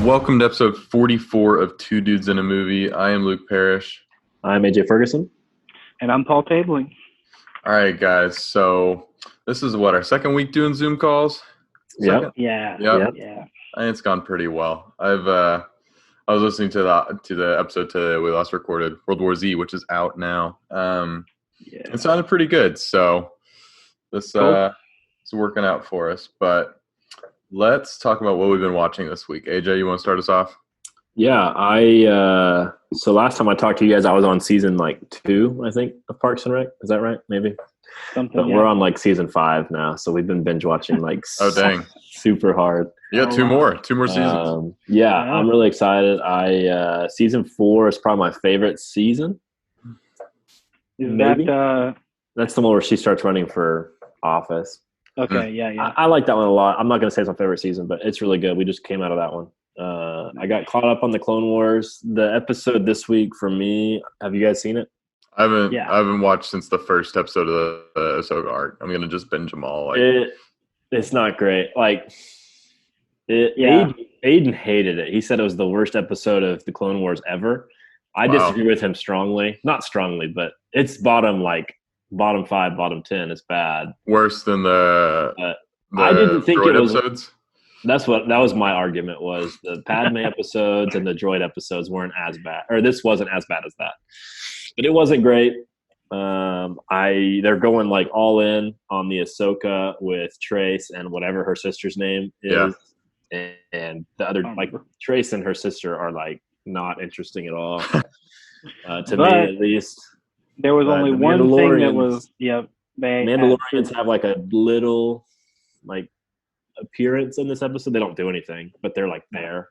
Welcome to episode 44 of Two Dudes in a Movie. I am Luke Parrish. I'm AJ Ferguson. And I'm Paul Tabling. All right, guys. So this is our second week doing Zoom calls? Yep. Yeah. Yep. Yeah. I think it's gone pretty well. I was listening to the episode today we last recorded, World War Z, which is out now. It sounded pretty good. So this is working out for us. But let's talk about what we've been watching this week. AJ, you want to start us off? Yeah, so last time I talked to you guys, I was on season 2, I think, of Parks and Rec. Is that right? Maybe. But we're on season 5 now, so we've been binge watching oh dang, super hard. Yeah, two more seasons. I'm really excited. Season 4 is probably my favorite season. Is Maybe. That's the one where she starts running for office. Okay, yeah. I like that one a lot. I'm not going to say it's my favorite season, but it's really good. We just came out of that one. I got caught up on the Clone Wars. The episode this week for me, have you guys seen it? I haven't watched since the first episode of the Ahsoka arc. I'm gonna just binge them all. It's not great. Aiden hated it. He said it was the worst episode of the Clone Wars ever. I disagree with him strongly. Not strongly, but it's bottom 5, bottom 10. It's bad. Worse than the I didn't think it was. Episodes? That was my argument. Was the Padme episodes and the droid episodes weren't as bad, or this wasn't as bad as that. But it wasn't great. They're going all in on the Ahsoka with Trace and whatever her sister's name is, and the other Trace and her sister are not interesting at all to me at least. There was only one thing that was Mandalorians have a little appearance in this episode. They don't do anything, but they're there.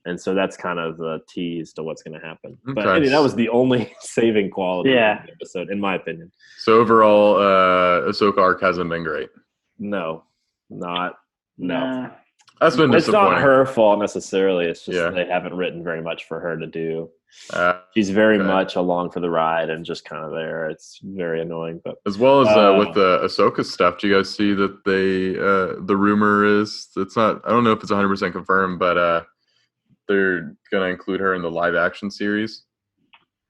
And so that's kind of the tease to what's going to happen. Okay. But that was the only saving quality of the episode, in my opinion. So overall, Ahsoka arc hasn't been great. No. That's been disappointing. It's not her fault necessarily. It's just they haven't written very much for her to do. She's very much along for the ride and just kind of there. It's very annoying. But as well as with the Ahsoka stuff, do you guys see that the rumor is it's not? I don't know if it's 100% confirmed, but they're going to include her in the live action series.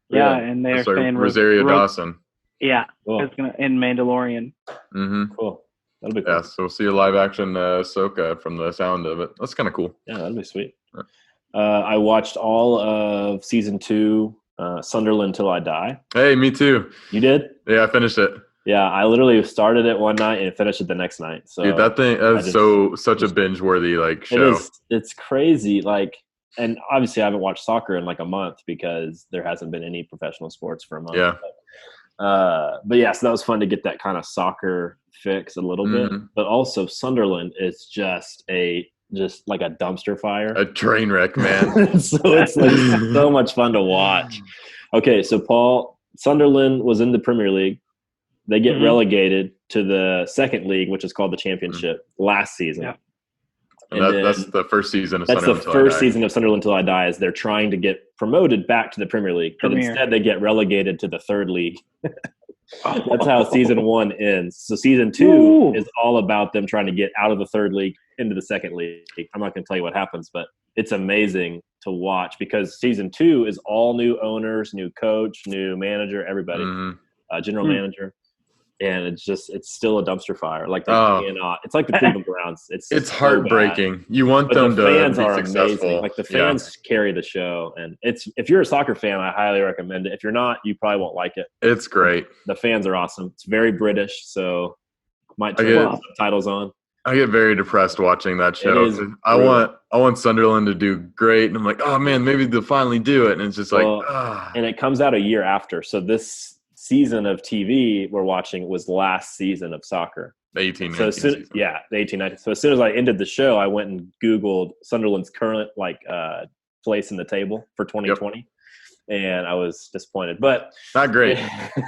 Yeah, and they're saying Rosario Dawson. Yeah, cool. It's going to in Mandalorian. Mm-hmm. Cool. That'll be cool. Yeah, so we'll see a live action Ahsoka from the sound of it. That's kind of cool. Yeah, that'll be sweet. I watched all of season 2, Sunderland Till I Die. Hey, me too. You did? Yeah, I finished it. Yeah, I literally started it one night and finished it the next night. So dude, that thing is such a binge-worthy show. It's crazy. And obviously I haven't watched soccer in a month because there hasn't been any professional sports for a month. Yeah. But yeah, so that was fun to get that kind of soccer fix a little bit. But also Sunderland is just like a dumpster fire. A train wreck, man. So it's so much fun to watch. Okay, so Paul, Sunderland was in the Premier League. They get relegated to the second league, which is called the Championship, last season. Yeah. And that's the first season of Sunderland. That's the first season of Sunderland Till I Die. Is they're trying to get promoted back to the Premier League, but instead they get relegated to the third league. That's how season 1 ends. So season 2 is all about them trying to get out of the third league into the second league. I'm not going to tell you what happens, but it's amazing to watch because season 2 is all new owners, new coach, new manager, everybody, general manager. And it's still a dumpster fire. It's like the Cleveland Browns. It's heartbreaking. You want them to be successful. Amazing. The fans carry the show, and if you're a soccer fan, I highly recommend it. If you're not, you probably won't like it. It's great. The fans are awesome. It's very British, so might turn the subtitles on. I get very depressed watching that show. I want Sunderland to do great, and I'm like, oh man, maybe they'll finally do it. And it's just and it comes out a year after. So this season of TV we're watching was last season of soccer. The 18-19 season. Yeah, the 18-19. So as soon as I ended the show, I went and Googled Sunderland's current place in the table for 2020. Yep. And I was disappointed. But not great.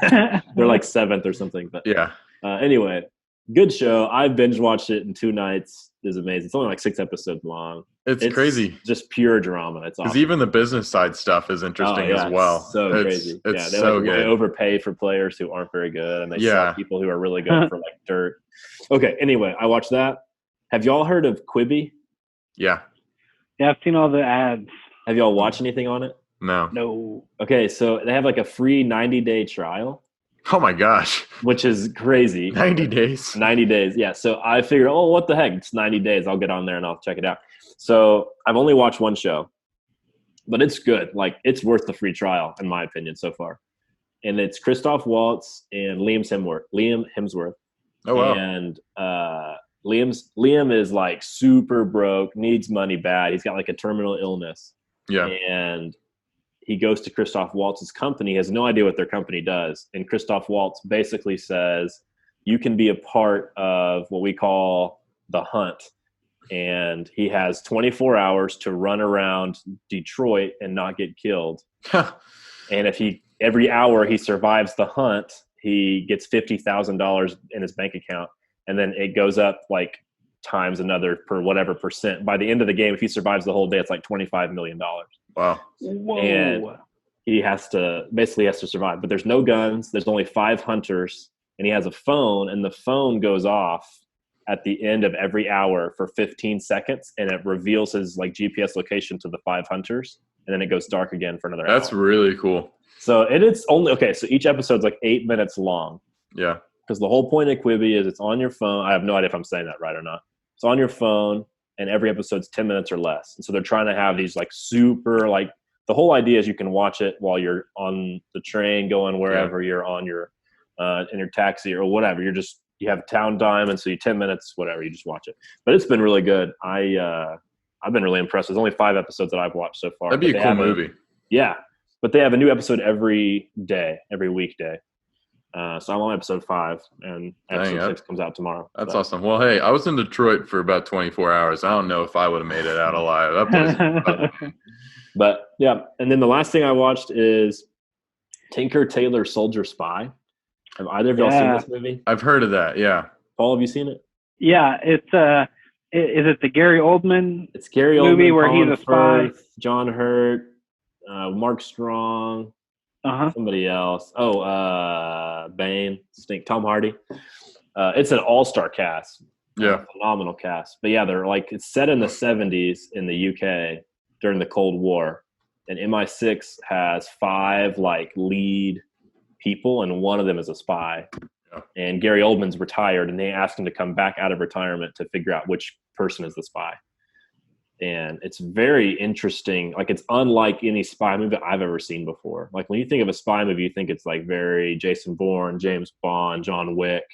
They're 7th or something. But yeah. Anyway, good show. I binge watched it in 2 nights. It was amazing. It's only 6 episodes long. It's crazy. Just pure drama. It's awesome. Because even the business side stuff is interesting as well. It's so crazy. It's they so good. They overpay for players who aren't very good, and they sell people who are really good for dirt. Okay. Anyway, I watched that. Have y'all heard of Quibi? Yeah. Yeah, I've seen all the ads. Have y'all watched anything on it? No. Okay, so they have like a free 90-day trial. Oh my gosh. Which is crazy. 90 days. 90 days, yeah. So I figured, oh, what the heck? It's 90 days. I'll get on there and I'll check it out. So I've only watched one show, but it's good. Like, it's worth the free trial, in my opinion, so far. And it's Christoph Waltz and Liam Hemsworth. Oh, wow. And Liam is like super broke, needs money bad. He's got like a terminal illness. Yeah. And he goes to Christoph Waltz's company, has no idea what their company does. And Christoph Waltz basically says, you can be a part of what we call the hunt. And he has 24 hours to run around Detroit and not get killed. And if every hour he survives the hunt, he gets $50,000 in his bank account. And then it goes up like times another per whatever percent. By the end of the game, if he survives the whole day, it's like $25 million. Wow. Whoa. And he has to survive. But there's no guns. There's only 5 hunters. And he has a phone. And the phone goes off at the end of every hour for 15 seconds. And it reveals his like GPS location to the 5 hunters. And then it goes dark again for another hour. That's really cool. So it's only, okay, so each episode's like 8 minutes long. Yeah. Because the whole point of Quibi is it's on your phone. I have no idea if I'm saying that right or not. It's on your phone, and every episode's 10 minutes or less. And so they're trying to have these like super, like, the whole idea is you can watch it while you're on the train going wherever you're on your, in your taxi or whatever. You have town time, and so you 10 minutes, whatever, you just watch it. But it's been really good. I've been really impressed. There's only 5 episodes that I've watched so far. That'd be a cool movie. Yeah. But they have a new episode every weekday. So I'm on episode 5, and episode 6 comes out tomorrow. That's awesome. Well, hey, I was in Detroit for about 24 hours. I don't know if I would have made it out alive. That place. But yeah, and then the last thing I watched is Tinker Tailor Soldier Spy. Have either of y'all seen this movie? I've heard of that. Yeah. Paul, have you seen it? Yeah, it's is it the Gary Oldman? It's Gary Oldman movie where Colin he's a spy. Firth, John Hurt, Mark Strong. Somebody else. Bane, Tom Hardy. It's an all-star cast. Yeah. Phenomenal cast. But yeah, they're like, it's set in the 70s in the UK during the Cold War. And MI6 has 5 like lead people, and one of them is a spy. Yeah. And Gary Oldman's retired, and they asked him to come back out of retirement to figure out which person is the spy. And it's very interesting. Like, it's unlike any spy movie I've ever seen before. Like, when you think of a spy movie, you think it's like very Jason Bourne, James Bond, John Wick,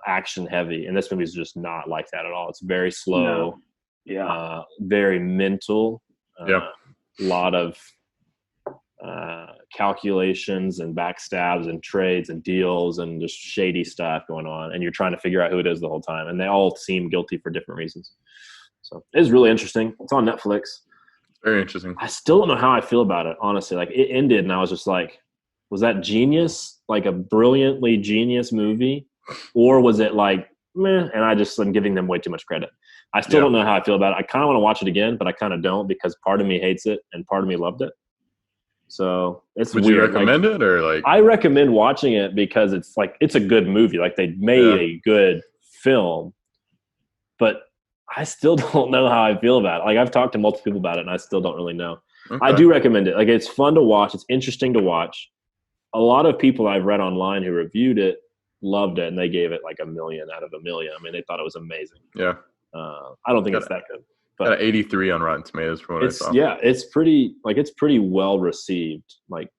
action heavy. And this movie is just not like that at all. It's very slow, very mental. A lot of calculations and backstabs and trades and deals and just shady stuff going on. And you're trying to figure out who it is the whole time. And they all seem guilty for different reasons. So it's really interesting. It's on Netflix. Very interesting. I still don't know how I feel about it, honestly. Like, it ended and I was just like, was that genius? Like a brilliantly genius movie? Or was it like, meh? And I just am giving them way too much credit. I still don't know how I feel about it. I kind of want to watch it again, but I kind of don't, because part of me hates it and part of me loved it. So it's Would weird. you recommend it, or like? I recommend watching it because it's like, it's a good movie. Like, they made a good film, but I still don't know how I feel about it. Like, I've talked to multiple people about it, and I still don't really know. Okay. I do recommend it. Like, it's fun to watch. It's interesting to watch. A lot of people I've read online who reviewed it loved it, and they gave it like 1 million out of 1 million. I mean, they thought it was amazing. Yeah. I don't think it's that good. But got 83 on Rotten Tomatoes from what I saw. Yeah, it's pretty well received, like,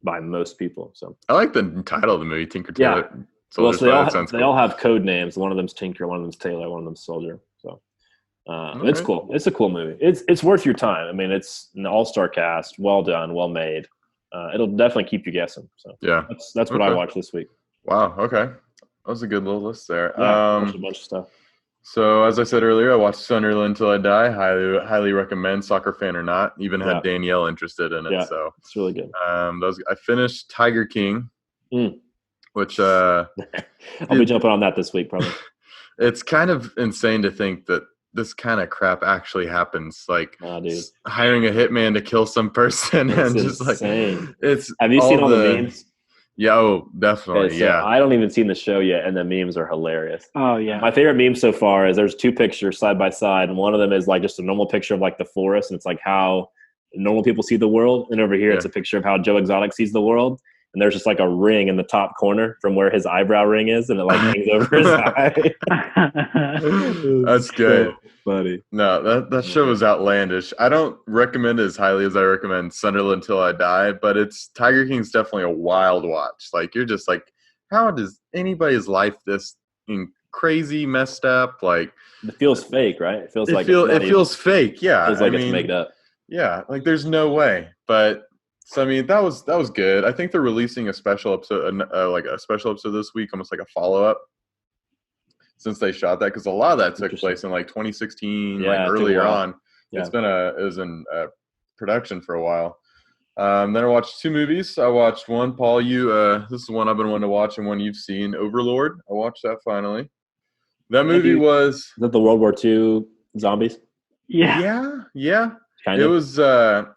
by most people. So I like the title of the movie, Tinker Tailor. Yeah. Well, so they all have code names. One of them's Tinker, one of them's Tailor, one of them's Soldier. So it's cool. It's a cool movie. It's worth your time. I mean, it's an all-star cast, well done, well made. It'll definitely keep you guessing. So yeah, that's what I watched this week. Wow. Okay, that was a good little list there. Yeah, a bunch of stuff. So as I said earlier, I watched Sunderland Till I Die. Highly recommend. Soccer fan or not, even had Danielle interested in it. Yeah, so it's really good. I finished Tiger King, which I'll be jumping on that this week probably. It's kind of insane to think that this kind of crap actually happens. Like hiring a hitman to kill some person, and just insane. Like it's. Have you seen all the memes? Yeah, oh, definitely. Okay, so Yeah. I don't even seen the show yet, and the memes are hilarious. Oh yeah. My favorite meme so far is there's two pictures side by side, and one of them is like just a normal picture of like the forest, and it's like how normal people see the world, and over here it's a picture of how Joe Exotic sees the world, and there's just like a ring in the top corner from where his eyebrow ring is, and it like hangs over his eye. That's good. So funny. No, that show is outlandish. I don't recommend it as highly as I recommend Sunderland Till I Die, but it's Tiger King's definitely a wild watch. Like you're just like, how does anybody's life this crazy, messed up? Like it feels fake, right? It feels like it feels fake. Yeah, it feels like it's made up. Yeah, like there's no way. But so I mean, that was good. I think they're releasing a special episode, like a special episode this week, almost like a follow up. Since they shot that, because a lot of that took place in like 2016, like earlier on. Yeah. It was in production for a while. Then I watched two movies. I watched one, Paul, this is one I've been wanting to watch and one you've seen, Overlord. I watched that finally. That movie was... Is that the World War II zombies? Yeah. Kind of. It was,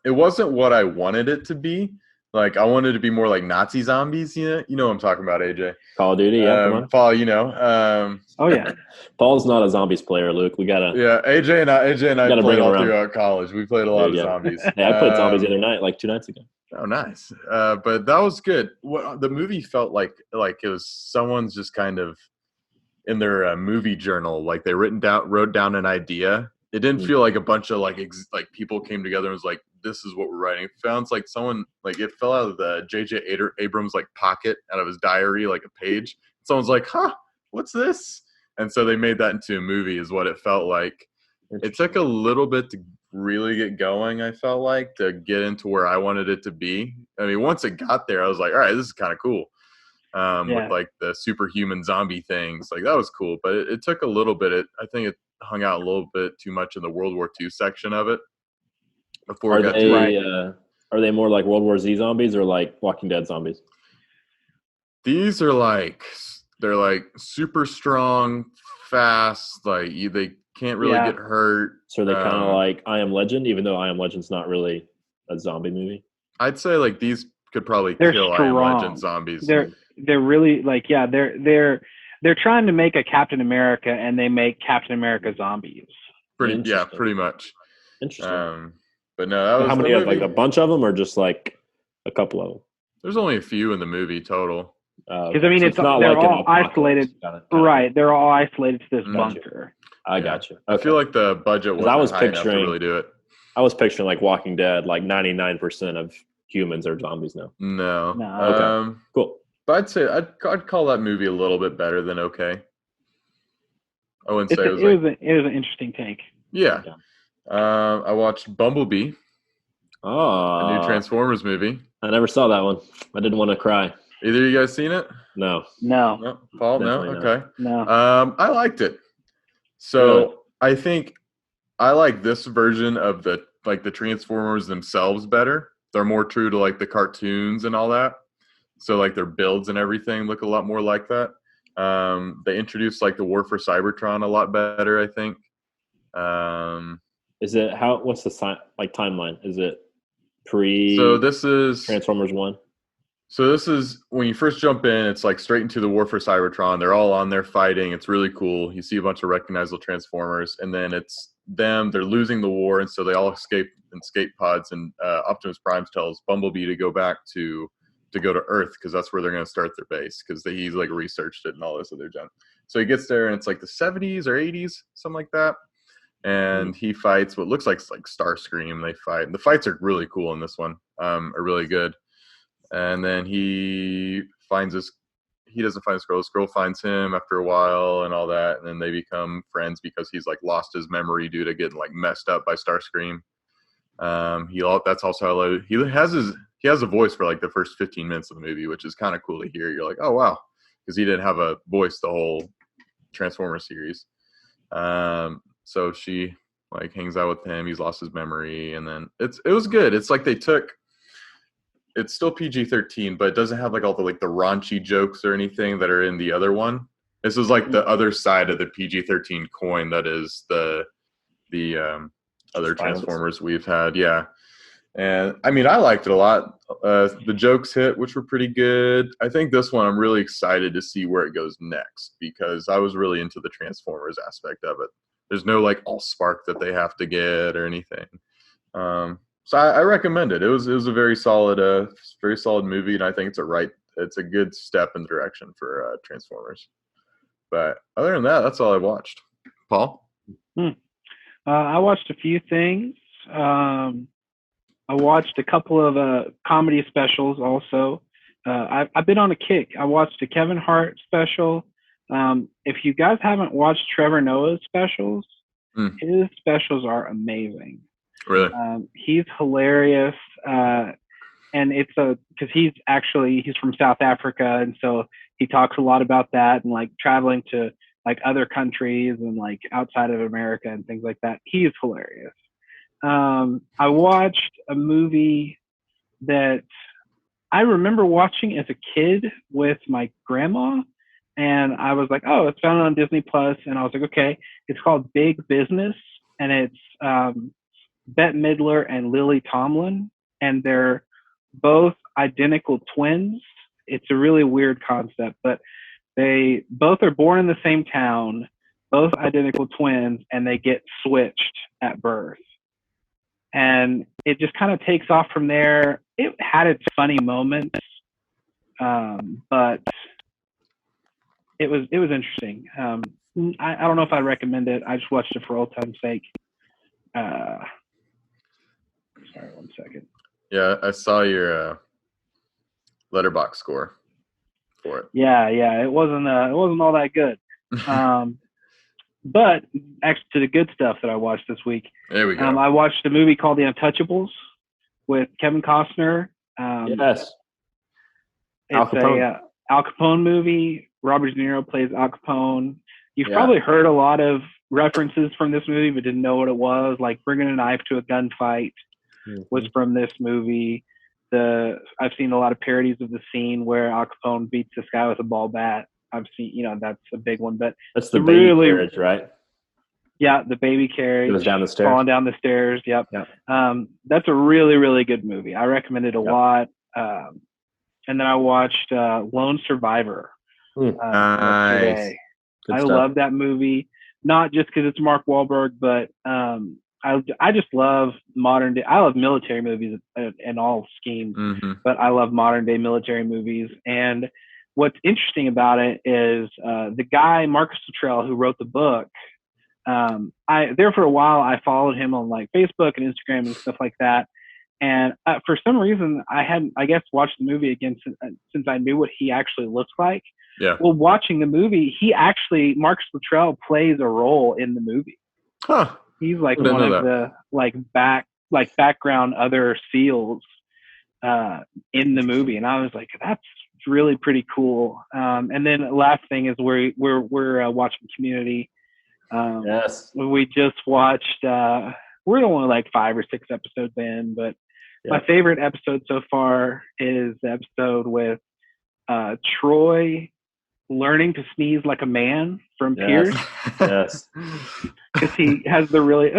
it wasn't what I wanted it to be. Like, I wanted it to be more like Nazi zombies, you know what I'm talking about, AJ. Call of Duty, yeah, come on. Paul, you know. Oh, yeah. Paul's not a zombies player, Luke. We gotta... Yeah, AJ and I played all throughout college. We played a lot of zombies. Hey, I played zombies the other night, like 2 nights ago. Oh, nice. But that was good. The movie felt like it was someone's just kind of in their movie journal, like they wrote down an idea. It didn't feel like a bunch of like people came together and was like, this is what we're writing. It sounds like someone, like it fell out of the J.J. Abrams like pocket, out of his diary, like a page. Someone's like, what's this? And so they made that into a movie is what it felt like. It took a little bit to really get going, I felt like, to get into where I wanted it to be. I mean, once it got there, I was like, all right, this is kind of cool. With like the superhuman zombie things. Like that was cool. But it took a little bit. I think it hung out a little bit too much in the World War II section of it. Before are they more like World War Z zombies or like Walking Dead zombies? These are they're like super strong, fast, like they can't really get hurt. So they're kind of like I Am Legend, even though I Am Legend's not really a zombie movie. I'd say like these could probably kill I Am Legend zombies. They're really they're trying to make a Captain America, and they make Captain America zombies. Pretty much. Interesting. But no, that was how many of like a bunch of them, or just like a couple of them? There's only a few in the movie total. Because I mean, it's not they're like all isolated, right? They're all isolated to this bunker. I got you. Okay. I feel like the budget wasn't high enough to really do it. I was picturing like Walking Dead, like 99% of humans are zombies now. No. Okay. Cool. But I'd say I'd call that movie a little bit better than okay. I wouldn't say it was an interesting take. Yeah. I watched Bumblebee. Oh. A new Transformers movie. I never saw that one. I didn't want to cry. Either of you guys seen it? No. Paul, no? Okay. No. I liked it. So I think I like this version of the Transformers themselves better. They're more true to like the cartoons and all that. So like their builds and everything look a lot more like that. They introduced like the War for Cybertron a lot better, I think. Is it what's the timeline? Is it So this is Transformers 1? So this is when you first jump in, it's like straight into the War for Cybertron. They're all on there fighting. It's really cool. You see a bunch of recognizable Transformers, and then it's them. They're losing the war, and so they all escape in escape pods. And Optimus Prime tells Bumblebee to go back to go to Earth because that's where they're going to start their base because he's like researched it and all this other junk. So he gets there, and it's like the 70s or 80s, something like that. And he fights what looks like Starscream. They fight. And the fights are really cool in this one. Are really good. And then he doesn't find this girl. This girl finds him after a while and all that. And then they become friends because he's like lost his memory due to getting like messed up by Starscream. That's also how he has a voice for like the first 15 minutes of the movie, which is kind of cool to hear. You're like, oh wow, because he didn't have a voice the whole Transformers series. So she like hangs out with him. He's lost his memory, and then it was good. It's like it's still PG-13, but it doesn't have like all the like the raunchy jokes or anything that are in the other one. This is like the other side of the PG-13 coin that is the other Transformers we've had. Yeah. And I mean, I liked it a lot. The jokes hit, which were pretty good. I think this one I'm really excited to see where it goes next because I was really into the Transformers aspect of it. There's no like all spark that they have to get or anything. So I recommend it. It was a very solid movie, and I think it's a good step in the direction for Transformers. But other than that, that's all I watched. Paul? I watched a few things. I watched a couple of comedy specials also. I've been on a kick. I watched a Kevin Hart special. If you guys haven't watched Trevor Noah's specials, his specials are amazing. Really? He's hilarious. And it's because he's from South Africa. And so he talks a lot about that and like traveling to like other countries and like outside of America and things like that. He is hilarious. I watched a movie that I remember watching as a kid with my grandma, and I was like, oh, it's found on Disney Plus, and I was like, okay, it's called Big Business, and it's Bette Midler and Lily Tomlin, and they're both identical twins. It's a really weird concept, but they both are born in the same town, both identical twins, and they get switched at birth. And it just kind of takes off from there. It had its funny moments, but it was interesting. I don't know if I'd recommend it. I just watched it for old time's sake. Sorry, 1 second. Yeah, I saw your Letterboxd score for it. Yeah, it wasn't all that good. But actually, to the good stuff that I watched this week. There we go. I watched a movie called The Untouchables with Kevin Costner. Yes. It's a Al Capone movie. Robert De Niro plays Al Capone. You've probably heard a lot of references from this movie, but didn't know what it was. Like bringing a knife to a gunfight was from this movie. I've seen a lot of parodies of the scene where Al Capone beats this guy with a ball bat. I've seen, that's a big one, but that's the baby carriage, right? Yeah, the baby carriage. It was down the stairs. Falling down the stairs. Yep. That's a really, really good movie. I recommend it a lot. And then I watched Lone Survivor. Nice. I love that movie, not just because it's Mark Wahlberg, but I just love modern day. I love military movies in all schemes, but I love modern day military movies. And what's interesting about it is the guy, Marcus Luttrell, who wrote the book, for a while, I followed him on like Facebook and Instagram and stuff like that. And for some reason, I hadn't, I guess, watched the movie again since I knew what he actually looks like. Yeah. Well, watching the movie, Marcus Luttrell plays a role in the movie. Huh. He's like one of the background other SEALs in the movie, and I was like, that's really pretty cool. And then the last thing is we're watching Community. Yes. We just watched. We're only like 5 or 6 episodes in, but my favorite episode so far is the episode with Troy learning to sneeze like a man from Pierce. Yes. Because he has the really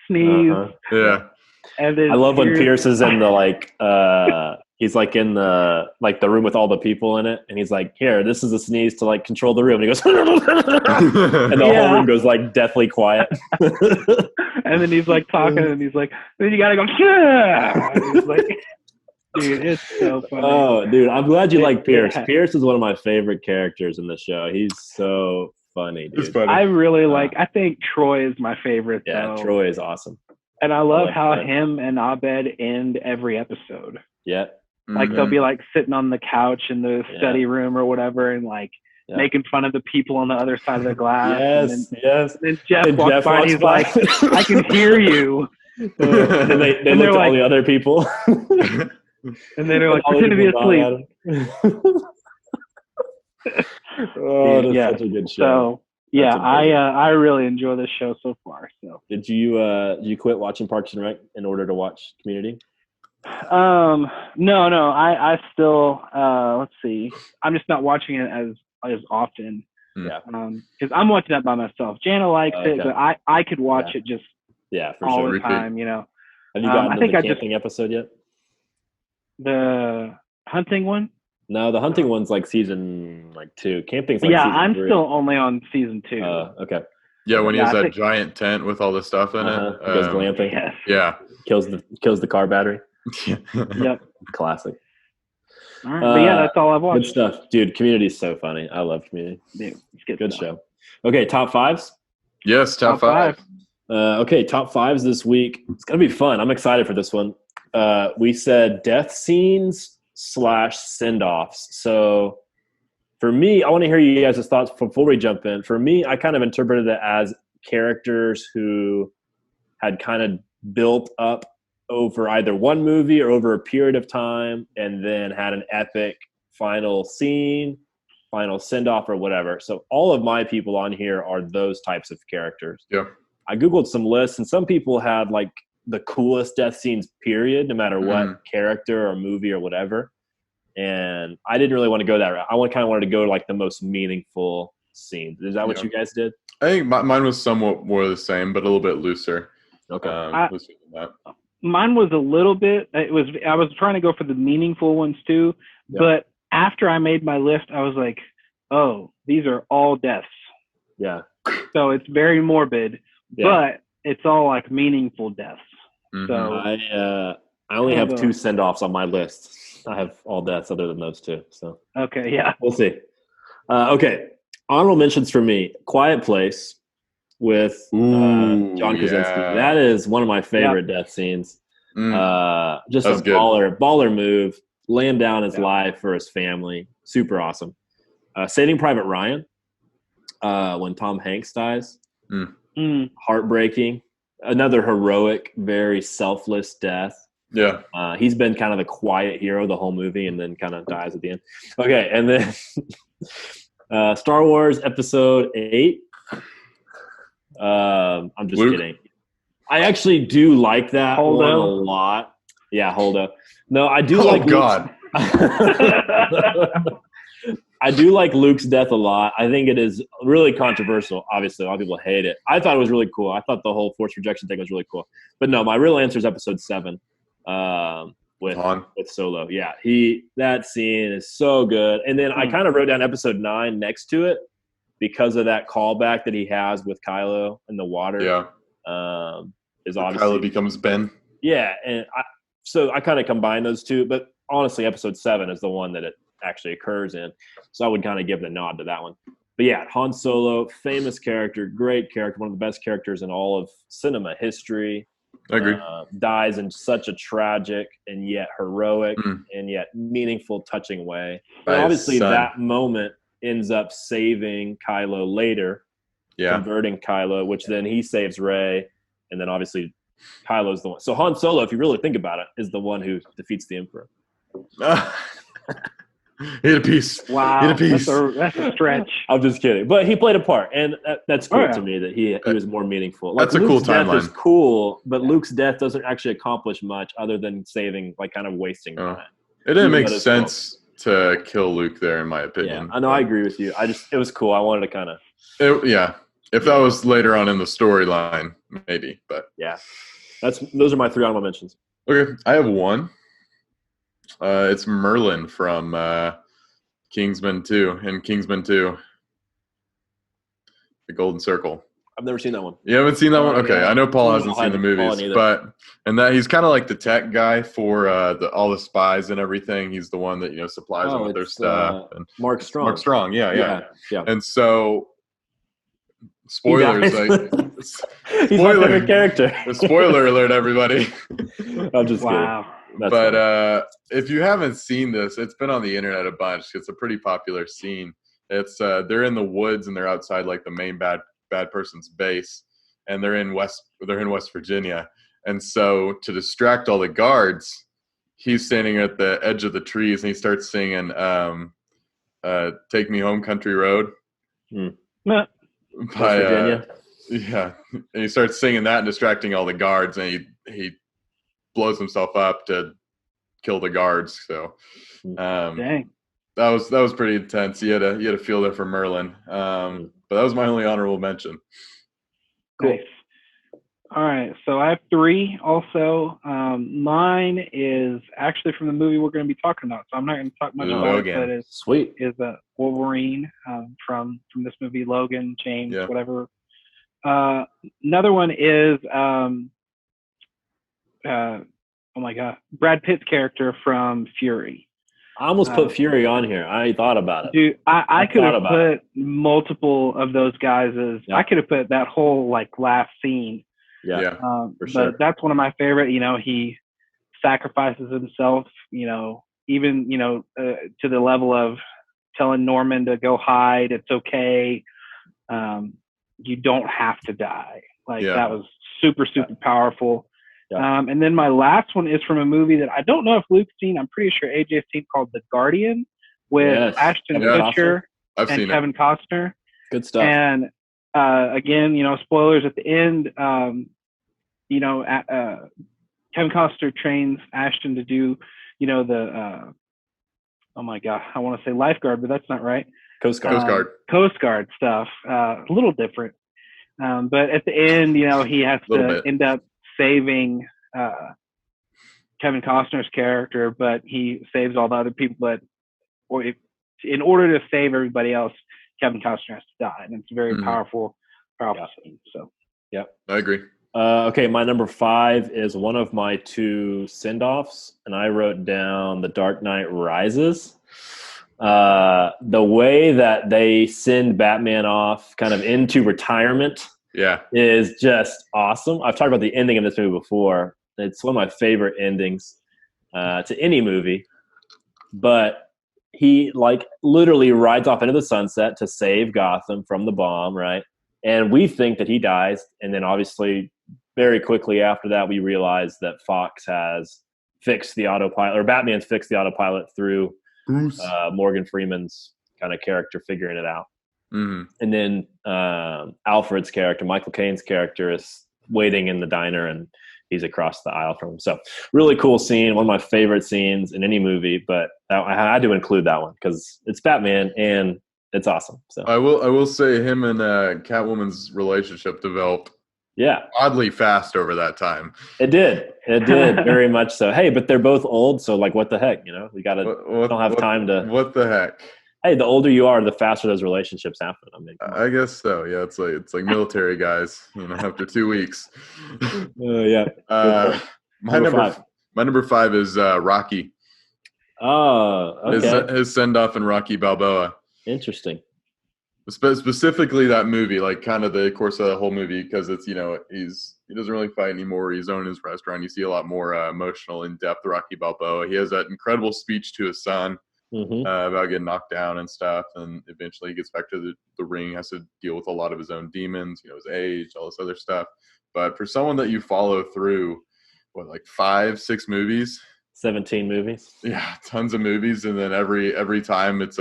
sneeze. Yeah. And then I love when Pierce is in the he's like in the room with all the people in it, and he's like, "Here, this is a sneeze to like control the room." And he goes, and the whole room goes like deathly quiet. And then he's like talking, and he's like, "Then you gotta go." And he's like, dude, it's so funny. Oh, dude, I'm glad you like Pierce. Pierce is one of my favorite characters in the show. He's so funny, dude. Funny. I really I think Troy is my favorite. Yeah, though. Troy is awesome. And I love how him and Abed end every episode. Yeah. Like they'll be like sitting on the couch in the study room or whatever, and like making fun of the people on the other side of the glass. Yes. And then Jeff walks by and he's like, "I can hear you." And they look at all the other people. And they're like, pretend to be asleep. That's such a good show. So I really enjoy this show so far. So did you quit watching Parks and Rec in order to watch Community? No. I still let's see. I'm just not watching it as often. Yeah. Because I'm watching that by myself. Jana likes it, but I could watch it just for all sure. the time, Have you gotten to the camping episode yet? The hunting one? No, the hunting one's like season 2. Camping's like yeah, season I'm 3. still only on season 2. Okay. Yeah, when he has that giant tent with all the stuff in it. He goes glamping. Yes. Yeah. Kills the car battery. Yep. Classic. All right, but yeah, that's all I've watched. Good stuff. Dude, Community's so funny. I love Community. Yeah, it's good show. Okay, top 5s? Yes, top 5. Okay, top 5s this week. It's going to be fun. I'm excited for this one. We said death scenes / send-offs. So for me, I want to hear you guys' thoughts before we jump in. For me, I kind of interpreted it as characters who had kind of built up over either one movie or over a period of time and then had an epic final scene, final send-off or whatever. So all of my people on here are those types of characters. Yeah. I Googled some lists and some people had like the coolest death scenes period, no matter what character or movie or whatever. And I didn't really want to go that route. I kind of wanted to go to like the most meaningful scenes. Is that what you guys did? I think mine was somewhat more the same, but a little bit looser. Okay. Looser than that. Mine was a little bit. I was trying to go for the meaningful ones too, but after I made my list, I was like, "Oh, these are all deaths." Yeah. So it's very morbid, but it's all like meaningful deaths. Mm-hmm. So I only have 2 send-offs on my list. I have all deaths other than those 2. So okay, yeah, we'll see. Okay, honorable mentions for me: Quiet Place with John Krasinski. That is one of my favorite death scenes. Just a baller move, laying down his life for his family. Super awesome. Saving Private Ryan, when Tom Hanks dies. Heartbreaking. Another heroic, very selfless death. Yeah. He's been kind of the quiet hero the whole movie and then kind of dies at the end. Okay, and then Star Wars Episode 8. I'm just kidding. I actually do like that one a lot. Yeah, Holdo. No, I do like God. I do like Luke's death a lot. I think it is really controversial. Obviously, a lot of people hate it. I thought it was really cool. I thought the whole force rejection thing was really cool. But no, my real answer is Episode 7 with Solo. Yeah, that scene is so good. And then I kind of wrote down Episode 9 next to it because of that callback that he has with Kylo in the water. Yeah. Is obviously Kylo becomes Ben. Yeah, and so I kind of combine those two. But honestly, Episode 7 is the one that it actually occurs in. So I would kind of give the nod to that one. But yeah, Han Solo, famous character, great character, one of the best characters in all of cinema history. I agree. Dies in such a tragic and yet heroic and yet meaningful, touching way. And obviously, that moment ends up saving Kylo later, converting Kylo, which then he saves Rey, and then obviously Kylo's the one. So Han Solo, if you really think about it, is the one who defeats the Emperor. He had a piece. Wow, he had a piece. That's a stretch. I'm just kidding, but he played a part, and that's cool to me that he was more meaningful. Like, that's a cool timeline. Luke's death is cool, but Luke's death doesn't actually accomplish much other than saving, like, kind of wasting time. It didn't make sense to kill Luke there, in my opinion. Yeah, I know. I agree with you. It was cool. I wanted to kind of. If that was later on in the storyline, maybe, but yeah, those are my 3 honorable mentions. Okay, I have one. It's Merlin from Kingsman 2 and Kingsman 2, The Golden Circle. I've never seen that one. You haven't seen that one? Okay, I know Paul hasn't seen the movies, and that he's kind of like the tech guy for all the spies and everything. He's the one that supplies them with their stuff. And Mark Strong. Mark Strong, yeah. And so, spoilers, he's my favorite character. Spoiler alert, everybody! I'm just kidding. But if you haven't seen this, it's been on the internet a bunch. It's a pretty popular scene. It's they're in the woods and they're outside like the main bad person's base, and they're in West Virginia. And so to distract all the guards, he's standing at the edge of the trees and he starts singing "Take Me Home, Country Road" West Virginia. Yeah, and he starts singing that and distracting all the guards, and he blows himself up to kill the guards. So dang, that was pretty intense. You had to feel there for Merlin. But that was my only honorable mention. Cool. All right, so I have 3 also. Mine is actually from the movie we're going to be talking about, so I'm not going to talk much about it, but it's sweet. Is Wolverine from this movie, Logan, James, whatever. Another one is oh my god, Brad Pitt's character from Fury. I almost put Fury on here. I thought about it. Dude, I could have put multiple of those guys as I could have put that whole like last scene. Yeah, for sure. But that's one of my favorite. You know, he sacrifices himself. You know, even to the level of telling Norman to go hide. It's okay. You don't have to die. Like that was super powerful. Yeah. And then my last one is from a movie that I don't know if Luke's seen. I'm pretty sure AJ's seen, called The Guardian with Ashton Kutcher and Kevin Costner. Good stuff. And again, spoilers at the end. Kevin Costner trains Ashton to do, the oh my god, I want to say lifeguard, but that's not right. Coast Guard stuff. A little different. But at the end, he has to end up saving Kevin Costner's character, but he saves all the other people. In order to save everybody else, Kevin Costner has to die, and it's a very powerful scene. So, I agree. Okay, my number 5 is one of my 2 send-offs, and I wrote down The Dark Knight Rises. The way that they send Batman off kind of into retirement is just awesome. I've talked about the ending of this movie before. It's one of my favorite endings to any movie. But he literally rides off into the sunset to save Gotham from the bomb, right? And we think that he dies, and then obviously very quickly after that we realize that Fox has fixed the autopilot, or Batman's fixed the autopilot through Morgan Freeman's kind of character figuring it out. Mm-hmm. And then Alfred's character, Michael Caine's character, is waiting in the diner, and he's across the aisle from him. So really cool scene, one of my favorite scenes in any movie, but I had to include that one because it's Batman and it's awesome. So I will say him and Catwoman's relationship developed oddly fast over that time. It did very much so. Hey, but they're both old, so what the heck, we gotta don't have time to. What the heck? Hey, the older you are, the faster those relationships happen. I guess so. Yeah, it's like military guys, after 2 weeks. My number 5 is Rocky. Oh, okay. His send off in Rocky Balboa. Interesting. Specifically that movie, kind of the course of the whole movie, because it's he doesn't really fight anymore. He's owning his restaurant. You see a lot more emotional, in-depth Rocky Balboa. He has that incredible speech to his son about getting knocked down and stuff, and eventually he gets back to the ring. Has to deal with a lot of his own demons, his age, all this other stuff. But for someone that you follow through, 5-6 movies, 17 movies, tons of movies, and then every time it's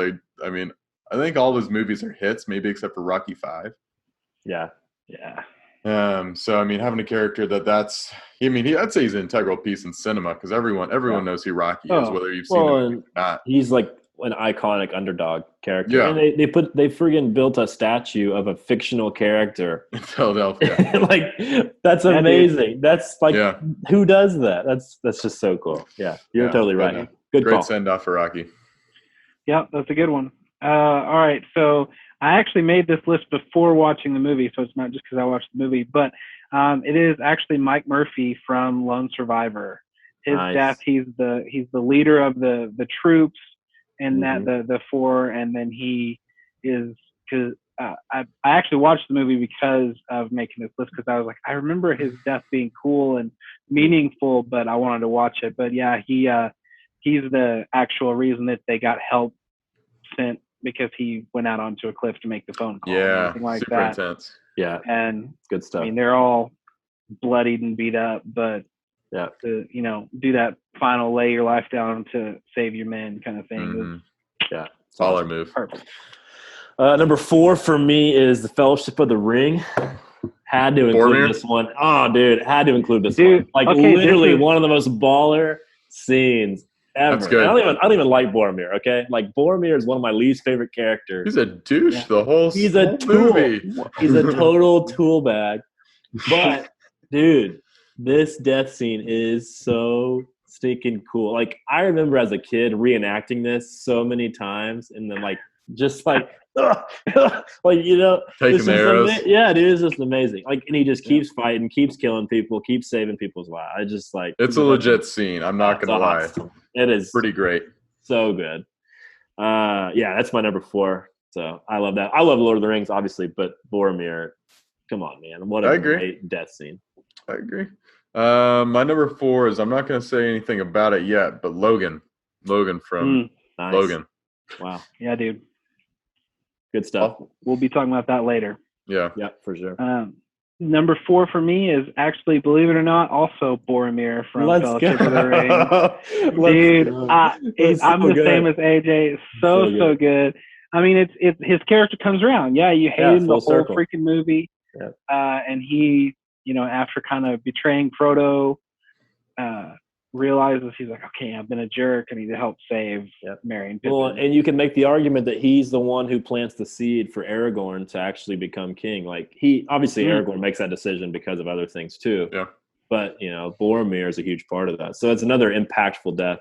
I think all of his movies are hits, maybe except for Rocky 5. Yeah. So having a character I'd say he's an integral piece in cinema, because everyone knows who Rocky is, whether you've seen him or not. He's like an iconic underdog character. Yeah. And they friggin' built a statue of a fictional character in Philadelphia. That's amazing. That's who does that? That's just so cool. Yeah, you're totally right. Good great call. Send off for Rocky. Yeah, that's a good one. All right, so I actually made this list before watching the movie, so it's not just because I watched the movie, but it is actually Mike Murphy from Lone Survivor. His death, he's the leader of the troops, and the 4, and then he is, because I actually watched the movie because of making this list, because I was like, I remember his death being cool and meaningful, but I wanted to watch it. But yeah, he's the actual reason that they got help sent, because he went out onto a cliff to make the phone call. Yeah, super intense. Yeah, and good stuff. They're all bloodied and beat up, but to do that final lay your life down to save your men kind of thing. Baller move. Perfect. Number 4 for me is The Fellowship of the Ring. Had to include this one. Oh, dude, had to include this one. Literally one of the most baller scenes ever. That's good. I don't even like Boromir, okay? Boromir is one of my least favorite characters. He's a douche the whole He's a tool. movie. He's a total tool bag. But, Dude, this death scene is so stinking cool. Like, I remember as a kid reenacting this so many times, and then just like you know, taking the arrows. Yeah, dude, it's just amazing. Like, and he just keeps fighting, keeps killing people, keeps saving people's lives. I just it's a legit scene. I'm not gonna lie. Awesome. It is pretty great. So good. Yeah, that's my number 4. So I love that. I love Lord of the Rings, obviously, but Boromir, come on, man. What a great death scene. I agree. My number 4 is, I'm not going to say anything about it yet, but Logan. Logan from Logan. Wow. Yeah, dude. Good stuff. We'll be talking about that later. Yeah. Yeah, for sure. Number 4 for me is actually, believe it or not, also Boromir from Fellowship of the Ring. Dude, I'm the same as AJ. So good. I mean, it's his character comes around. Yeah, you hate him the whole freaking movie. Yeah. And he, after kind of betraying Frodo, realizes he's like, okay, I've been a jerk, and he helped save Merry and Pippin. Well, and you can make the argument that he's the one who plants the seed for Aragorn to actually become king. Like, Aragorn makes that decision because of other things too. Yeah. But Boromir is a huge part of that. So it's another impactful death,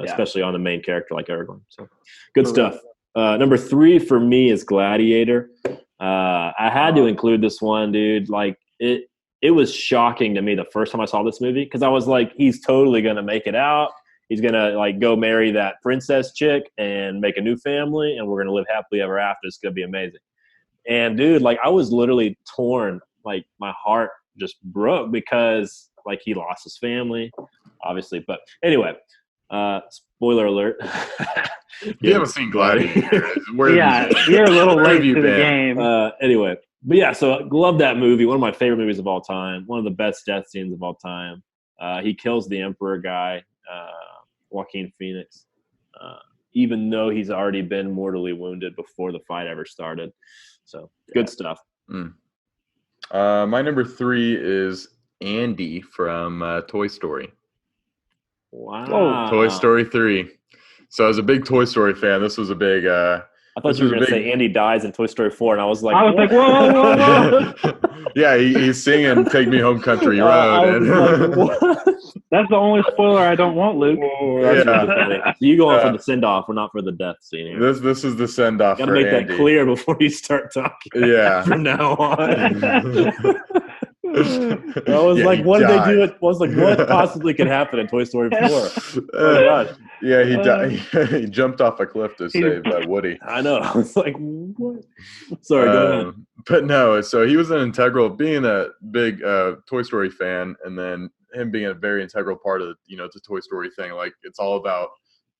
especially on the main character like Aragorn. So good stuff. Number 3 for me is Gladiator. I had to include this one, dude. Like, it was shocking to me the first time I saw this movie, because I was like, he's totally going to make it out. He's going to go marry that princess chick and make a new family, and we're going to live happily ever after. It's going to be amazing. And dude, I was literally torn. Like, my heart just broke because he lost his family, obviously. But anyway, spoiler alert. You haven't seen Gladiator. You're a little late to the game. Anyway. But yeah, so I love that movie. One of my favorite movies of all time. One of the best death scenes of all time. He kills the Emperor guy, Joaquin Phoenix, even though he's already been mortally wounded before the fight ever started. So good stuff. My number 3 is Andy from Toy Story. Wow. Toy Story 3. So as a big Toy Story fan, this was a big I thought you were going to say Andy dies in Toy Story 4, and I was like, whoa. Yeah, he's singing "Take Me Home, Country Road." That's the only spoiler I don't want, Luke. So you go on for the send-off. We're not for the death scene here. This is the send-off. Got to make that clear before you start talking. Yeah. From now on. I was like, what did they do? I was like, what possibly could happen in Toy Story 4? Oh my gosh. Yeah, he died. He jumped off a cliff to save Woody. I know. I was like, what? Sorry, go ahead. But no, so he was an integral, being a big Toy Story fan, and then him being a very integral part of the Toy Story thing. Like, it's all about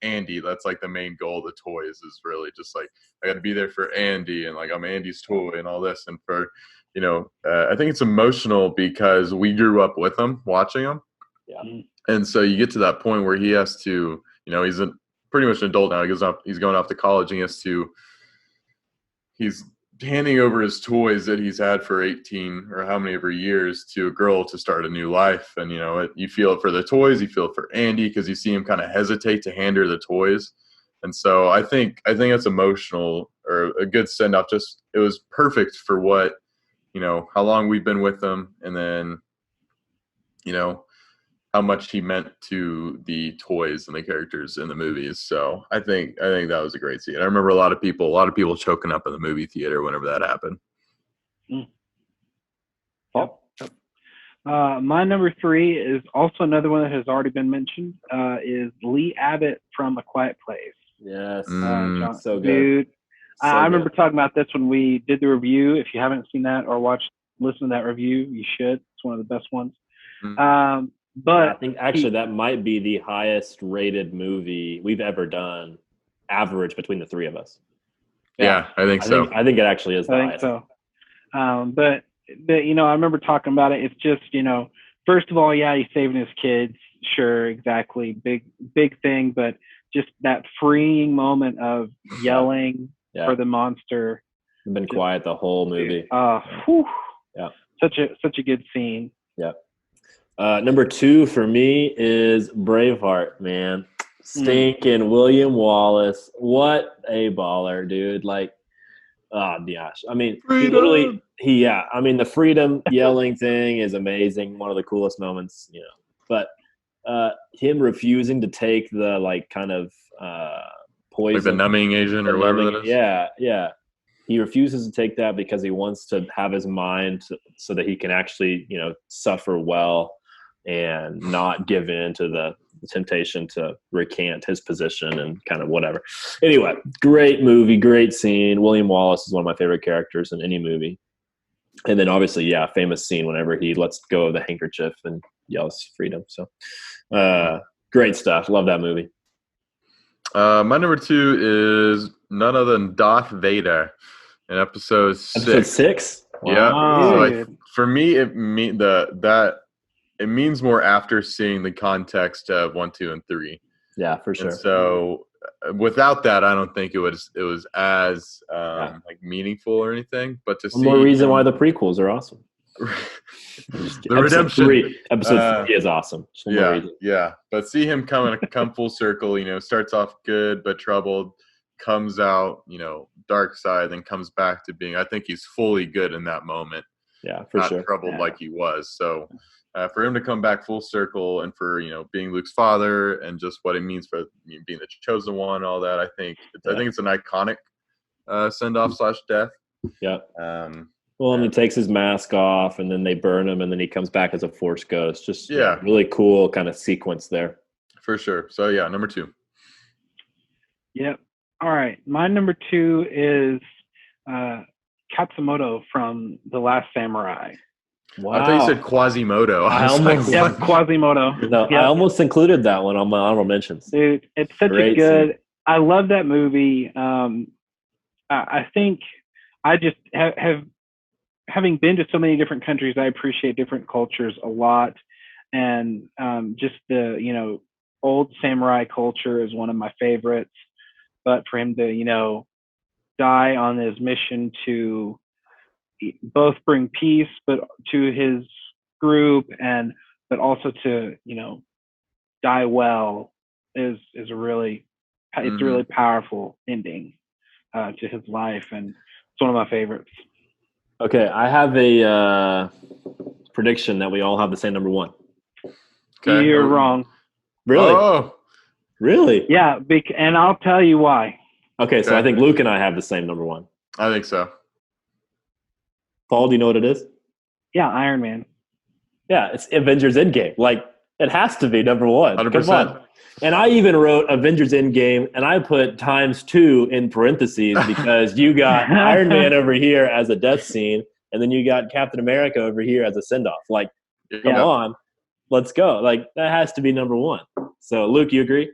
Andy. That's the main goal of the toys, is really just I got to be there for Andy, and I'm Andy's toy and all this. And for I think it's emotional because we grew up with him, watching him. Yeah. And so you get to that point where he has to, he's pretty much an adult now. He's going off to college, and he's handing over his toys that he's had for 18 or how many ever years to a girl to start a new life. And, you feel it for the toys, you feel it for Andy, because you see him kind of hesitate to hand her the toys. And so I think it's emotional, or a good send-off. Just, it was perfect for what, how long we've been with them, and then, how much he meant to the toys and the characters in the movies. So I think that was a great scene. I remember a lot of people choking up in the movie theater whenever that happened. My number 3 is also another one that has already been mentioned, is Lee Abbott from A Quiet Place. Yes. So good. Dude, I remember talking about this when we did the review. If you haven't seen that or listened to that review, you should. It's one of the best ones. But I think actually that might be the highest rated movie we've ever done, average between the 3 of us. Yeah, I think so. I think it actually is the highest. So. But I remember talking about it. It's just, first of all, yeah, he's saving his kids. Sure, exactly. Big thing. But just that freeing moment of yelling for the monster. I've been quiet the whole movie. Yeah. Such a good scene. Yeah. Number 2 for me is Braveheart, man. Stinking William Wallace. What a baller, dude. Oh gosh, I mean, Freedom! I mean, the freedom yelling thing is amazing. One of the coolest moments, But him refusing to take the kind of poison, like the numbing agent or whatever that is. Yeah. He refuses to take that because he wants to have his mind so that he can actually, suffer well and not give in to the temptation to recant his position and kind of whatever. Anyway, great movie, great scene. William Wallace is one of my favorite characters in any movie. And then obviously, famous scene whenever he lets go of the handkerchief and yells freedom. So great stuff. Love that movie. My number 2 is none other than Darth Vader in episode 6. Episode 6? Wow. Yeah. So for me, it means more after seeing the context of 1, 2, and 3. Yeah, for sure. And so without that, I don't think it was as meaningful or anything. But to see more reason why the prequels are awesome. The redemption. Episode 3 is awesome. Yeah. But see him come full circle. Starts off good but troubled, comes out, dark side, then comes back to being. I think he's fully good in that moment. Yeah, for sure. Not troubled like he was. So for him to come back full circle and for being Luke's father and just what it means for being the chosen one, all that, I think it's an iconic send-off / death. Yeah. Well, and he takes his mask off, and then they burn him, and then he comes back as a Force ghost. Just really cool kind of sequence there. For sure. So number 2. Yep. All right. My number 2 is Katsumoto from The Last Samurai. Wow. I thought you said Quasimodo. Quasimodo. No, I almost included that one on my honorable mentions. Dude, it's such a good scene. I love that movie. I think I just have having been to so many different countries, I appreciate different cultures a lot. And just the, old samurai culture is one of my favorites. But for him to, die on his mission to both bring peace, but to his group, but also to, die well is a really, it's a really powerful ending to his life. And it's one of my favorites. Okay, I have a prediction that we all have the same number 1. Okay. You're wrong. Really? Oh. Really? Yeah, and I'll tell you why. Okay, so I think Luke and I have the same number 1. I think so. Paul, do you know what it is? Yeah, Iron Man. Yeah, it's Avengers Endgame. It has to be number 1. 100%. Come on. And I even wrote Avengers Endgame, and I put ×2 in parentheses because you got Iron Man over here as a death scene, and then you got Captain America over here as a send-off. Come on. Let's go. That has to be number 1. So, Luke, you agree?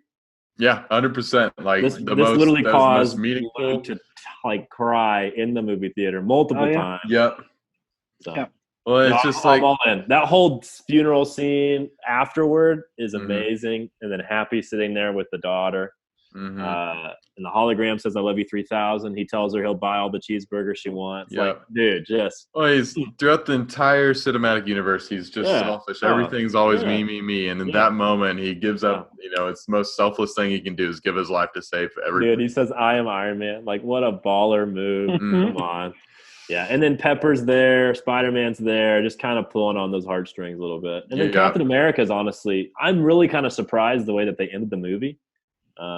Yeah, 100%. This literally caused Luke to cry in the movie theater multiple times. Yep. So. Yep. Well, it's just all in. That whole funeral scene afterward is amazing. And then Happy sitting there with the daughter. And the hologram says, "I love you 3000." He tells her he'll buy all the cheeseburgers she wants. Dude, just. Well, he's throughout the entire cinematic universe, he's just selfish. Everything's always me. And in that moment, he gives up, it's the most selfless thing he can do is give his life to save everybody. Dude, he says, "I am Iron Man." What a baller move. Come on. Yeah, and then Pepper's there, Spider-Man's there, just kind of pulling on those heartstrings a little bit. And then Captain America's, honestly, I'm really kind of surprised the way that they ended the movie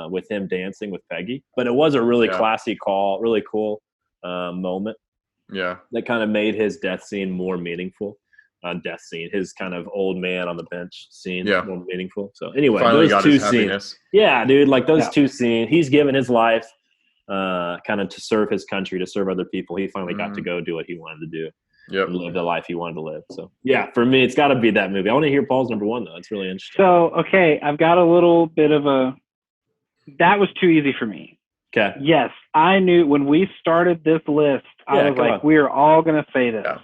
with him dancing with Peggy. But it was a really classy call, really cool moment. Yeah. That kind of made his death scene more meaningful. His kind of old man on the bench scene more meaningful. So anyway, finally those 2 scenes. Yeah, dude, those 2 scenes, he's given his life. Kind of to serve his country, to serve other people. He finally got to go do what he wanted to do. And live the life he wanted to live. So, for me, it's got to be that movie. I want to hear Paul's number 1, though. It's really interesting. So, okay, I've got a little bit of that was too easy for me. Okay. Yes, I knew when we started this list, I was like, we're all going to say this. Yeah.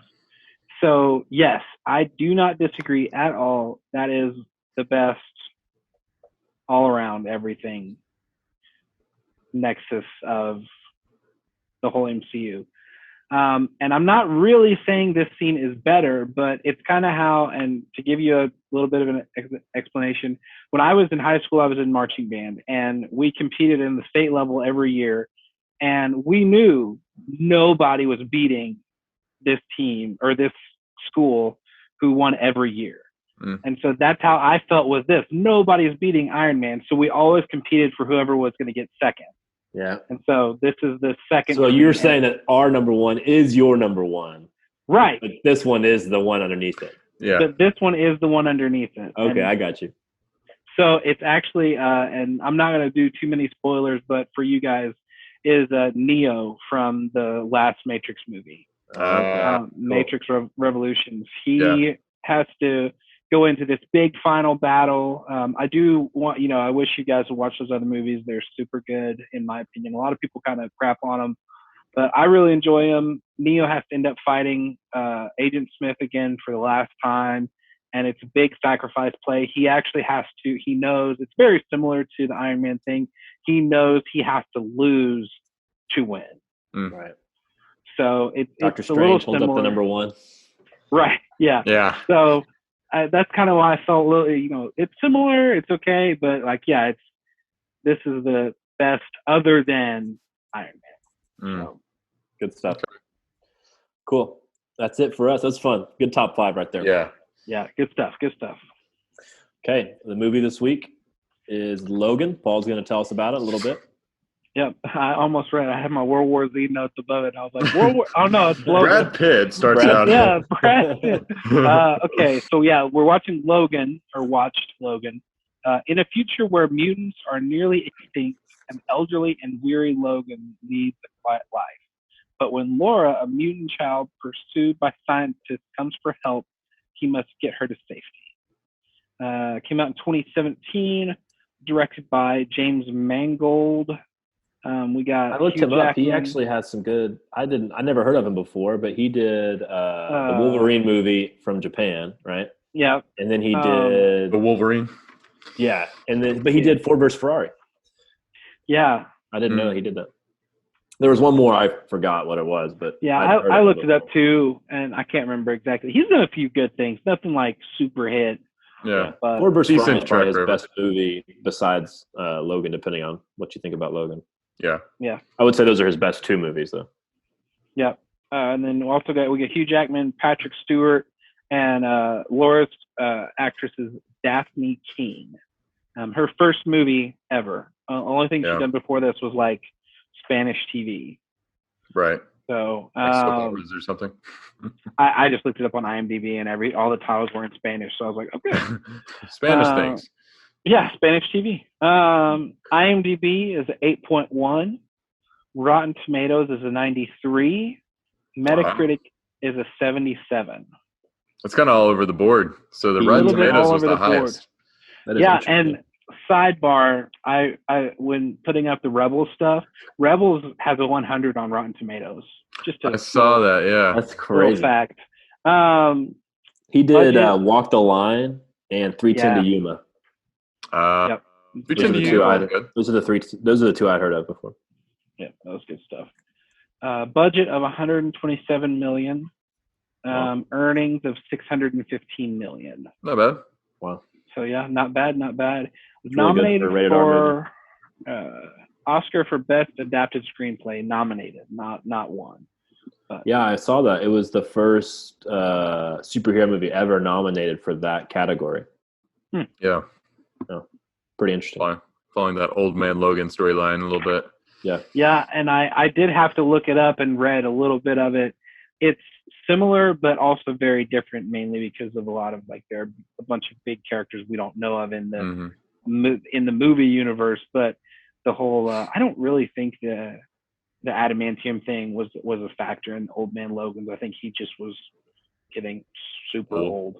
So, yes, I do not disagree at all. That is the best all around everything nexus of the whole MCU. And I'm not really saying this scene is better, but it's kind of how, and to give you a little bit of an explanation, when I was in high school, I was in marching band, and we competed in the state level every year. And we knew nobody was beating this team or this school who won every year. And so that's how I felt with this. Nobody's beating Iron Man. So we always competed for whoever was going to get second. Yeah. And so this is the second. So you're saying that our number one is your number one. Right. But this one is the one underneath it. Yeah. But this one is the one underneath it. Okay, and I got you. so it's actually, and I'm not going to do too many spoilers, but for you guys, is Neo from the last Matrix movie. Matrix Revolutions. He has to go into this big final battle. I do want, I wish you guys would watch those other movies. They're super good, in my opinion. A lot of people kind of crap on them, but I really enjoy them. Neo has to end up fighting Agent Smith again for the last time, and it's a big sacrifice play. He actually has to, he knows, it's very similar to the Iron Man thing. He knows he has to lose to win. Right. So it's Dr. a little Strange holds similar. up the number one. Right. Yeah. Yeah. So that's kind of why I felt a little, it's similar, it's okay, but this is the best other than Iron Man. So, good stuff. Cool. That's it for us. That's fun. Good top 5 right there. Yeah. Yeah. Good stuff. Good stuff. Okay. The movie this week is Logan. Paul's going to tell us about it a little bit. Yep. I almost read. I had my World War Z notes above it. I was like, World War. Oh no, it's Logan. Brad Pitt starts out. Yeah, Brad Pitt. Okay, so we're watching Logan, or watched Logan. In a future where mutants are nearly extinct, an elderly and weary Logan leads a quiet life. But when Laura, a mutant child pursued by scientists, comes for help, he must get her to safety. Came out in 2017, directed by James Mangold. We got. I looked Hugh him up. Jackman. He actually has some good. I never heard of him before, but he did the Wolverine movie from Japan, right? Yeah. And then he did The Wolverine. Yeah, but he did Ford vs Ferrari. Yeah. I didn't know he did that. There was one more. I forgot what it was, but yeah, I looked it up too, and I can't remember exactly. He's done a few good things. Nothing like super hit. Yeah. But Ford vs Ferrari is probably his record. best movie besides Logan, depending on what you think about Logan. Yeah. Yeah. I would say those are his best 2 movies, though. Yeah. And then we get Hugh Jackman, Patrick Stewart, and Laura's actress is Daphne King. Her first movie ever. Only thing she's done before this was like Spanish TV. Right. So soap operas or something. I just looked it up on IMDb, and all the titles were in Spanish, so I was like, okay. Spanish things. Yeah, Spanish TV. IMDb is 8.1. Rotten Tomatoes is a 93. Metacritic is a 77. It's kind of all over the board. So the Rotten Tomatoes was the highest. Yeah, and sidebar, I when putting up the Rebels stuff, Rebels has a 100 on Rotten Tomatoes. I saw that. Yeah, that's crazy. Fact. He did Walk the Line and 310 to Yuma. Yep. Those are the 2 I'd heard of before. Yeah, that was good stuff. Budget of 127 million. Earnings of 615 million. Not bad. Wow. So yeah, not bad, not bad. Really Nominated for Oscar for Best Adapted Screenplay. Nominated, not won. But, yeah, I saw that. It was the first superhero movie ever nominated for that category. Yeah. Oh, pretty interesting. Following that old man Logan storyline a little bit. Yeah. Yeah, and I did have to look it up and read a little bit of it. It's similar, but also very different, mainly because of a lot of there are a bunch of big characters we don't know of in the in the movie universe. But the whole I don't really think the adamantium thing was a factor in Old Man Logan. I think he just was getting super old.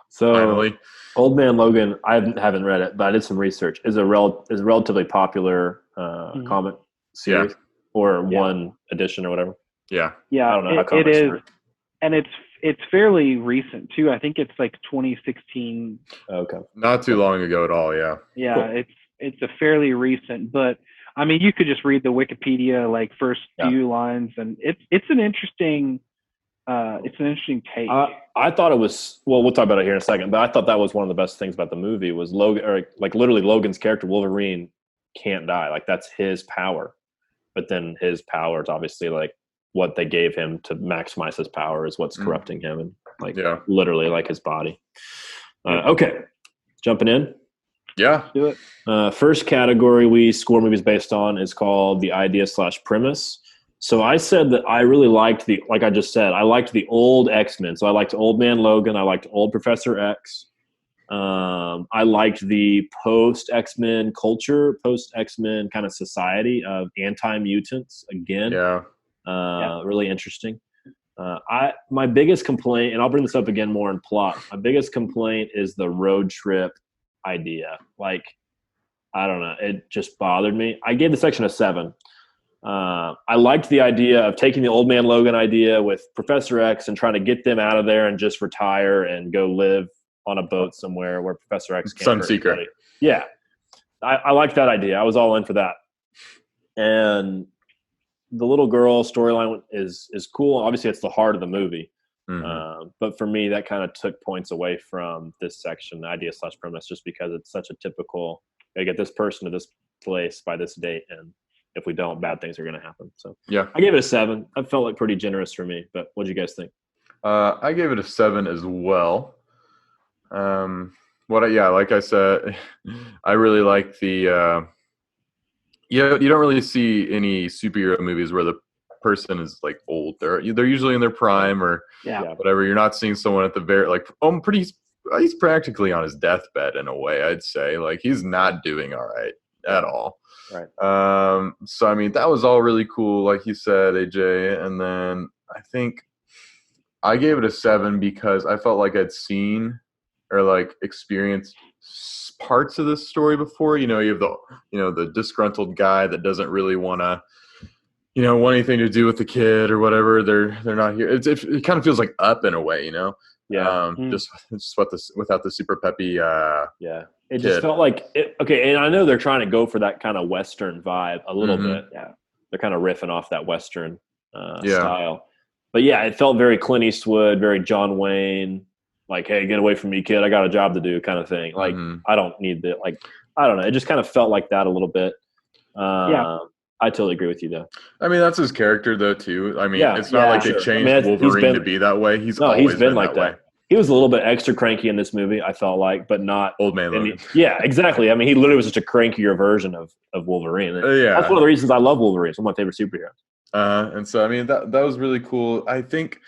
So finally, Old Man Logan, I haven't read it, but I did some research. Is a relatively popular comic series or one edition or whatever. Yeah, I don't know how comics it is, work. And it's fairly recent too. I think it's like 2016. Okay, not too long ago at all. Yeah. Yeah, cool. It's a fairly recent, but I mean, you could just read the Wikipedia first few lines, and it's an interesting take. I thought it was, well, we'll talk about it here in a second, but I thought that was one of the best things about the movie was Logan, or literally Logan's character, Wolverine, can't die. That's his power. But then his power is obviously what they gave him to maximize his power is what's corrupting him, and literally like his body. Okay, jumping in. Yeah, do it. First category we score movies based on is called the idea/premise. So I said that I really liked like I just said, I liked the old X-Men. So I liked Old Man Logan. I liked old Professor X. I liked the post-X-Men culture, post-X-Men kind of society of anti-mutants again. Really interesting. My biggest complaint, and I'll bring this up again more in plot, my biggest complaint is the road trip idea. Like, I don't know, it just bothered me. I gave the section a 7. I liked the idea of taking the Old Man Logan idea with Professor X and trying to get them out of there and just retire and go live on a boat somewhere where Professor X can't hurt anybody. Yeah. I liked that idea. I was all in for that. And the little girl storyline is cool. Obviously, it's the heart of the movie. But for me, that kind of took points away from this section, idea/premise, just because it's such a typical, gotta get this person to this place by this date, and if we don't, bad things are going to happen. So I gave it a 7. That felt like pretty generous for me. But what do you guys think? I gave it a 7 as well. Like I said, I really like the. You don't really see any superhero movies where the person is like old. They're usually in their prime or whatever. You're not seeing someone at the very he's practically on his deathbed in a way. I'd say like he's not doing all right at all. Right. So I mean that was all really cool, like you said, AJ. And then I think I gave it a 7 because I felt like I'd seen or like experienced parts of this story before. You have the disgruntled guy that doesn't really want to want anything to do with the kid or whatever. They're not here. It kind of feels like Up in a way, just without the super peppy it just felt like okay. And I know they're trying to go for that kind of Western vibe a little bit. They're kind of riffing off that Western style, but it felt very Clint Eastwood, very John Wayne. Like, hey, get away from me, kid. I got a job to do, kind of thing. Like, I don't need that. Like, I don't know. It just kind of felt like that a little bit. I totally agree with you, though. I mean, that's his character, though, too. I mean, it's not like they changed Wolverine to be that way. He's always been like that way. He was a little bit extra cranky in this movie, I felt like, but not Old Man Logan. Exactly. I mean, he literally was just a crankier version of Wolverine. That's one of the reasons I love Wolverine. It's one of my favorite superheroes. And so, I mean, that was really cool. I think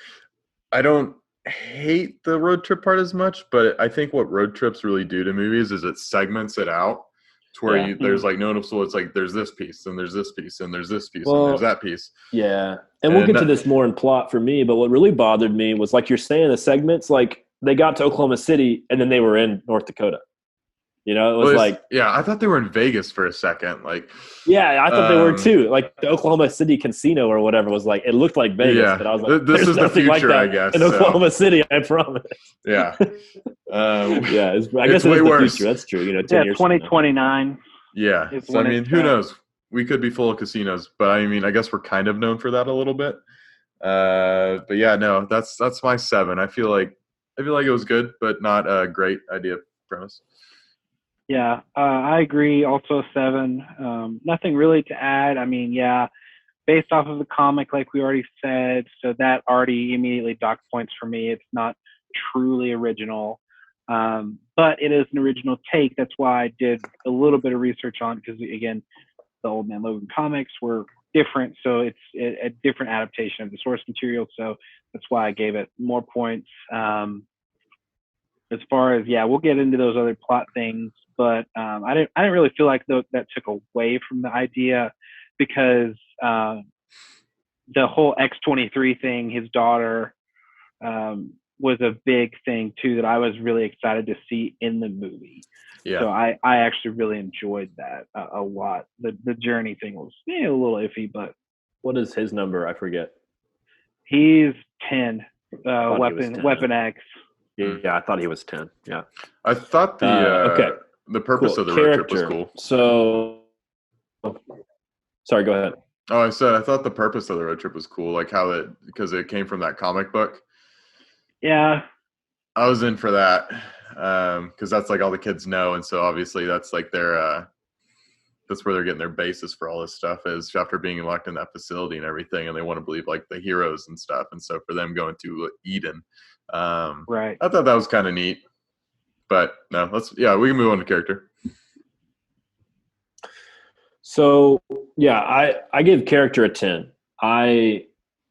I don't hate the road trip part as much, but I think what road trips really do to movies is it segments it out to where there's like noticeable. It's like there's this piece and there's this piece and there's this piece and there's that piece. And we'll get to this more in plot for me, but what really bothered me was, like you're saying, the segments, like they got to Oklahoma City and then they were in North Dakota. It was I thought they were in Vegas for a second. Like, I thought they were too. Like the Oklahoma City casino or whatever was like, it looked like Vegas, but I was like, this is the future, like that I guess. in Oklahoma City, I promise. I guess way the worse. future. That's true. 10 years 2029. Yeah. So, I mean, who knows? We could be full of casinos, but I mean, I guess we're kind of known for that a little bit. But yeah, no, that's my 7. I feel like it was good, but not a great idea premise. Yeah, I agree. Also 7. Nothing really to add. I mean, based off of the comic, like we already said, so that already immediately docked points for me. It's not truly original, but it is an original take. That's why I did a little bit of research on it, because, again, the Old Man Logan comics were different, so it's a different adaptation of the source material. So that's why I gave it more points. As far as we'll get into those other plot things, but I didn't really feel like that took away from the idea, because the whole X-23 thing, his daughter, was a big thing too that I was really excited to see in the movie. So I actually really enjoyed that a lot. The journey thing was a little iffy, but what is his number? I forget. He's 10. Weapon X. Yeah, I thought he was 10. Yeah. I thought the purpose of the road trip was cool. So, sorry, go ahead. Oh, I thought the purpose of the road trip was cool, like because it came from that comic book. Yeah. I was in for that because that's like all the kids know, and so obviously that's like their that's where they're getting their basis for all this stuff is after being locked in that facility and everything, and they want to believe like the heroes and stuff. And so for them going to Eden, right. I thought that was kind of neat. But no, we can move on to character. So yeah, I give character a 10. I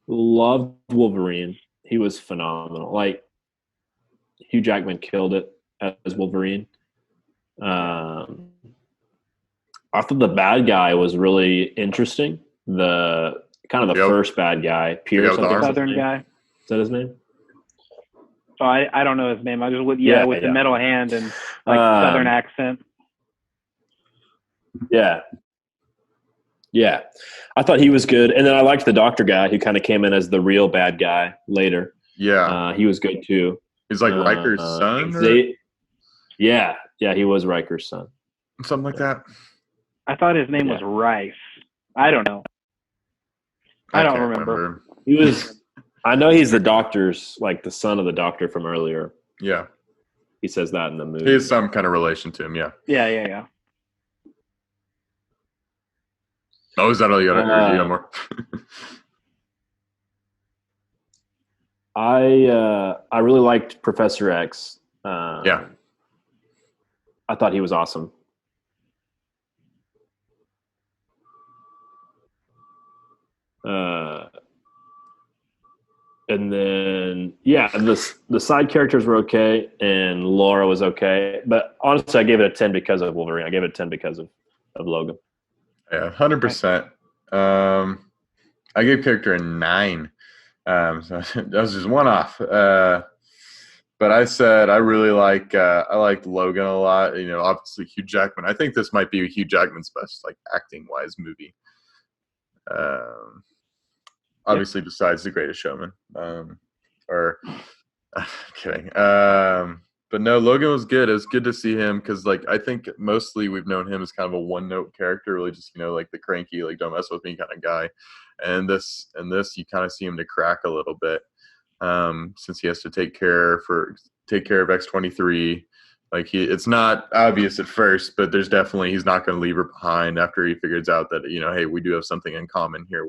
loved Wolverine. He was phenomenal. Like Hugh Jackman killed it as Wolverine. I thought the bad guy was really interesting. The kind of the first bad guy, Pierce, Southern guy. Is that his name? So I don't know his name. I just with the metal hand and like Southern accent. Yeah. Yeah. I thought he was good. And then I liked the doctor guy who kind of came in as the real bad guy later. Yeah. He was good too. He's like Riker's son? Yeah. Yeah, he was Riker's son. Something like that. I thought his name was Rice. I don't know. I don't remember. He was I know he's the doctor's, like the son of the doctor from earlier. Yeah. He says that in the movie. He has some kind of relation to him, yeah. Yeah. Oh, is that all you got more? I really liked Professor X. Yeah. I thought he was awesome. And then, the side characters were okay, and Laura was okay. But honestly, I gave it a 10 because of Wolverine. I gave it a 10 because of Logan. Yeah, 100%. I gave character a 9. So that was just one off. But I said I really liked Logan a lot. You know, obviously Hugh Jackman. I think this might be Hugh Jackman's best like acting wise movie. Obviously, besides The Greatest Showman. Kidding. But no, Logan was good. It was good to see him because, like, I think mostly we've known him as kind of a one-note character, really just, you know, like the cranky, like, don't mess with me kind of guy. And this, you kind of see him to crack a little bit since he has to take care of X-23. Like, it's not obvious at first, but there's definitely, he's not going to leave her behind after he figures out that, you know, hey, we do have something in common here.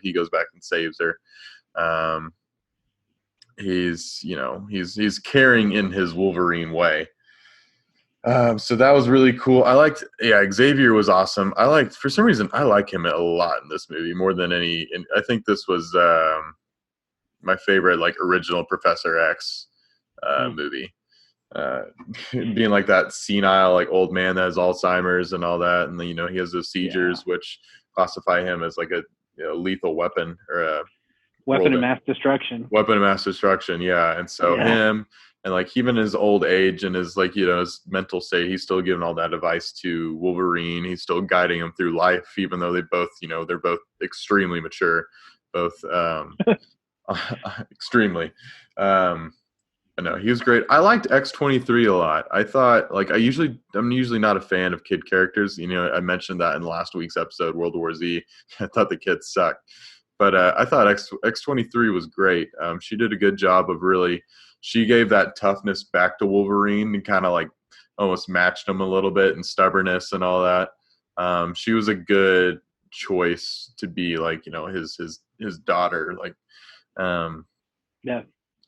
He goes back and saves her. He's caring in his Wolverine way. So that was really cool. Xavier was awesome. For some reason, I like him a lot in this movie more than any. And I think this was my favorite, like, original Professor X movie. Being like that senile, like, old man that has Alzheimer's and all that, and then, you know, he has those seizures, which classify him as like a lethal weapon or a weapon of mass destruction. Weapon of mass destruction, yeah. And so him, and like even his old age and his, like, you know, his mental state, he's still giving all that advice to Wolverine. He's still guiding him through life, even though they both, you know, they're both extremely mature, both extremely. But no, he was great. I liked X-23 a lot. I thought, like, I'm usually not a fan of kid characters. You know, I mentioned that in last week's episode, World War Z. I thought the kids sucked. But I thought X-23 was great. She did a good job of she gave that toughness back to Wolverine and kind of like almost matched him a little bit and stubbornness and all that. She was a good choice to be, like, you know, his daughter, like,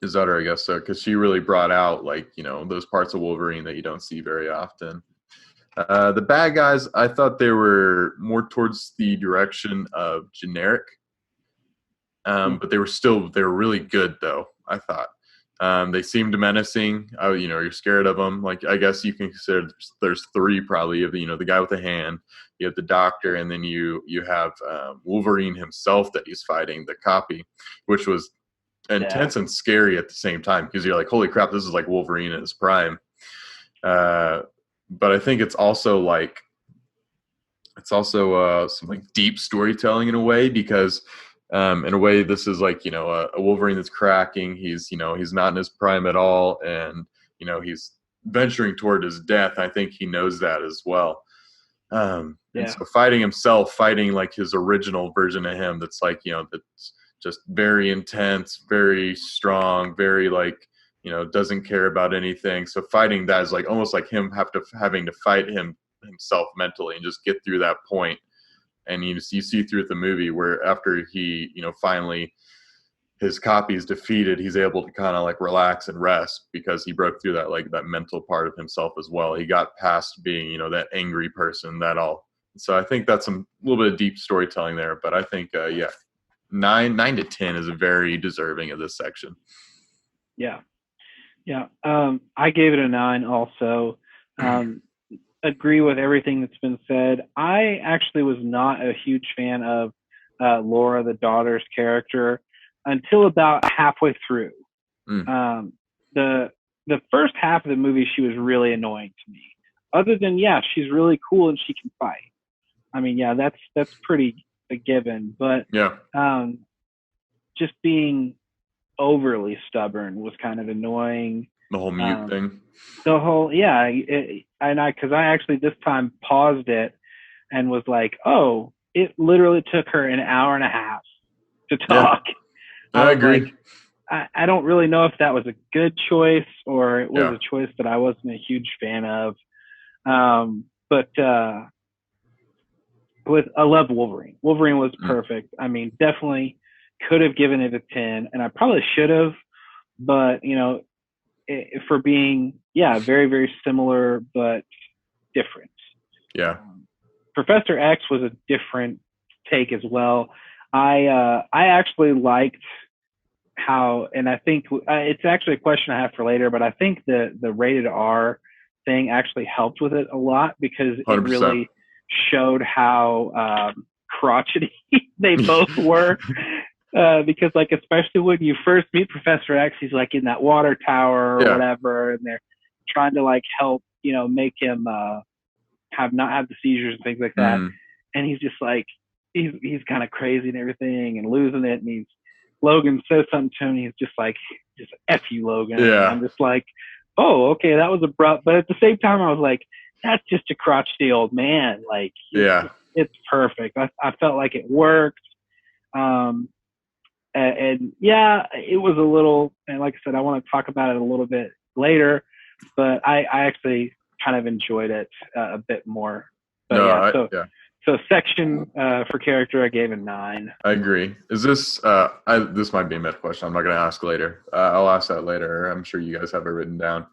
his daughter, I guess so, because she really brought out, like, you know, those parts of Wolverine that you don't see very often. The bad guys, I thought they were more towards the direction of generic. But they were really good, though, I thought. They seemed menacing. You know, you're scared of them. Like, I guess you can consider there's 3 probably of, you know, the guy with the hand, you have the doctor, and then you have Wolverine himself that he's fighting, the copy, which was intense and scary at the same time because you're like, holy crap, this is like Wolverine in his prime. But I think it's also some like deep storytelling in a way because in a way this is like, you know, a Wolverine that's cracking. He's, you know, he's not in his prime at all, and, you know, he's venturing toward his death. I think he knows that as well. And so fighting like his original version of him that's like, you know, that's just very intense, very strong, very, like, you know, doesn't care about anything. So fighting that is like almost like him having to fight him himself mentally and just get through that point. And you see through the movie where after he, finally his copy is defeated, he's able to kind of like relax and rest because he broke through that, like, that mental part of himself as well. He got past being, that angry person, that all. So I think that's a little bit of deep storytelling there, but I think, 9 to 10 is very deserving of this section. Yeah. I gave it a 9 also. Agree with everything that's been said. I actually was not a huge fan of Laura, the daughter's character, until about halfway through. The first half of the movie, she was really annoying to me. Other than, she's really cool and she can fight. I mean, that's pretty a given. But just being overly stubborn was kind of annoying. The whole mute thing. The whole, because I actually this time paused it and was like, oh, it literally took her an hour and a half to talk. Yeah. I agree. Like, I don't really know if that was a good choice or it was a choice that I wasn't a huge fan of. But I love Wolverine. Wolverine was perfect. I mean, definitely could have given it a 10, and I probably should have, but for being very, very similar but different. Professor X was a different take as well. I actually liked how, and I think it's actually a question I have for later, but I think the rated R thing actually helped with it a lot because 100%. It really showed how crotchety they both were. Because, like, especially when you first meet Professor X, he's like in that water tower or whatever, and they're trying to like help, make him not have the seizures and things like that. And he's just like, he's kind of crazy and everything and losing it. And Logan says something to him, and he's just like, just F you, Logan. And I'm just like, oh, okay, that was abrupt. But at the same time, I was like, that's just a crotchety old man. Like, it's perfect. I felt like it worked. And it was a little, and like I said, I want to talk about it a little bit later, but I actually kind of enjoyed it a bit more. But so section for character, I gave a 9. I agree. Is this, this might be a meta question. I'm not going to ask later. I'll ask that later. I'm sure you guys have it written down.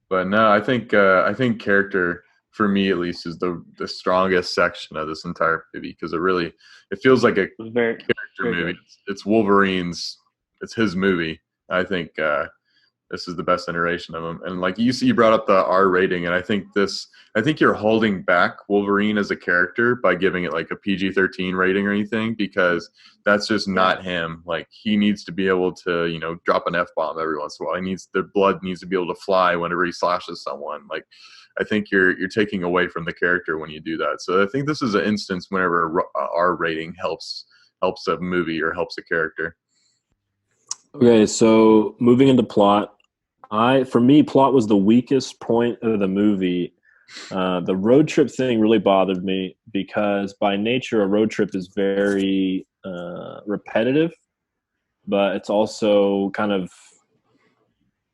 But no, I think character, for me at least, is the strongest section of this entire movie because it feels like a character movie. It's Wolverine's, it's his movie. I think this is the best iteration of him. And like you brought up the R rating, and I think you're holding back Wolverine as a character by giving it like a PG-13 rating or anything because that's just not him. Like he needs to be able to, drop an F-bomb every once in a while. The blood needs to be able to fly whenever he slashes someone. Like I think you're taking away from the character when you do that. So I think this is an instance whenever R rating helps a movie or helps a character. Okay, so moving into plot, for me, plot was the weakest point of the movie. The road trip thing really bothered me because by nature, a road trip is very repetitive, but it's also kind of,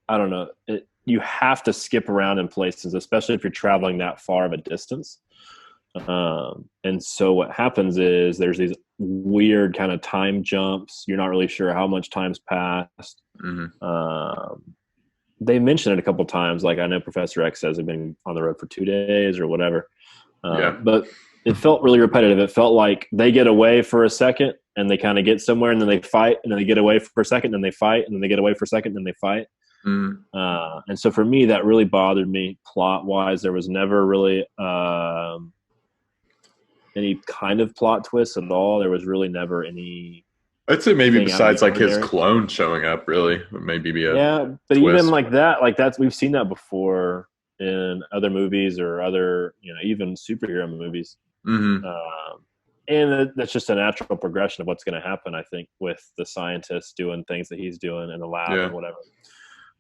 I don't know, you have to skip around in places, especially if you're traveling that far of a distance. And so what happens is there's these weird kind of time jumps. You're not really sure how much time's passed. They mention it a couple times. Like I know Professor X says they've been on the road for 2 days or whatever. But it felt really repetitive. It felt like they get away for a second and they kind of get somewhere and then they fight and then they get away for a second and then they fight and then they get away for a second and then they fight. And so for me, that really bothered me plot wise. There was never really any kind of plot twist at all. There was really never any. I'd say maybe besides like his clone showing up, really, maybe be a but twist. Even like that's we've seen that before in other movies or other even superhero movies. And that's just a natural progression of what's going to happen, I think, with the scientist doing things that he's doing in the lab and whatever.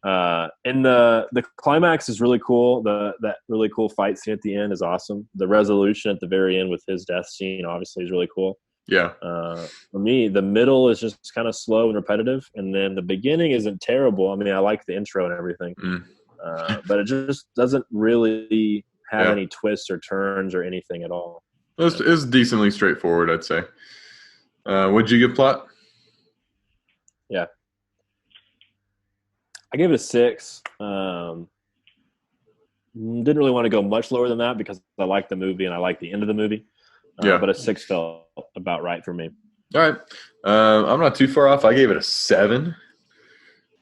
And the climax is really cool. That really cool fight scene at the end is awesome. The resolution at the very end with his death scene obviously is really cool. For me, the middle is just kind of slow and repetitive, and then the beginning isn't terrible. I mean, I like the intro and everything, but it just doesn't really have any twists or turns or anything at all. It was decently straightforward, I'd say. What'd you give plot? Yeah. I gave it a 6. Didn't really want to go much lower than that because I like the movie and I like the end of the movie. But a 6 felt about right for me. All right. I'm not too far off. I gave it a 7.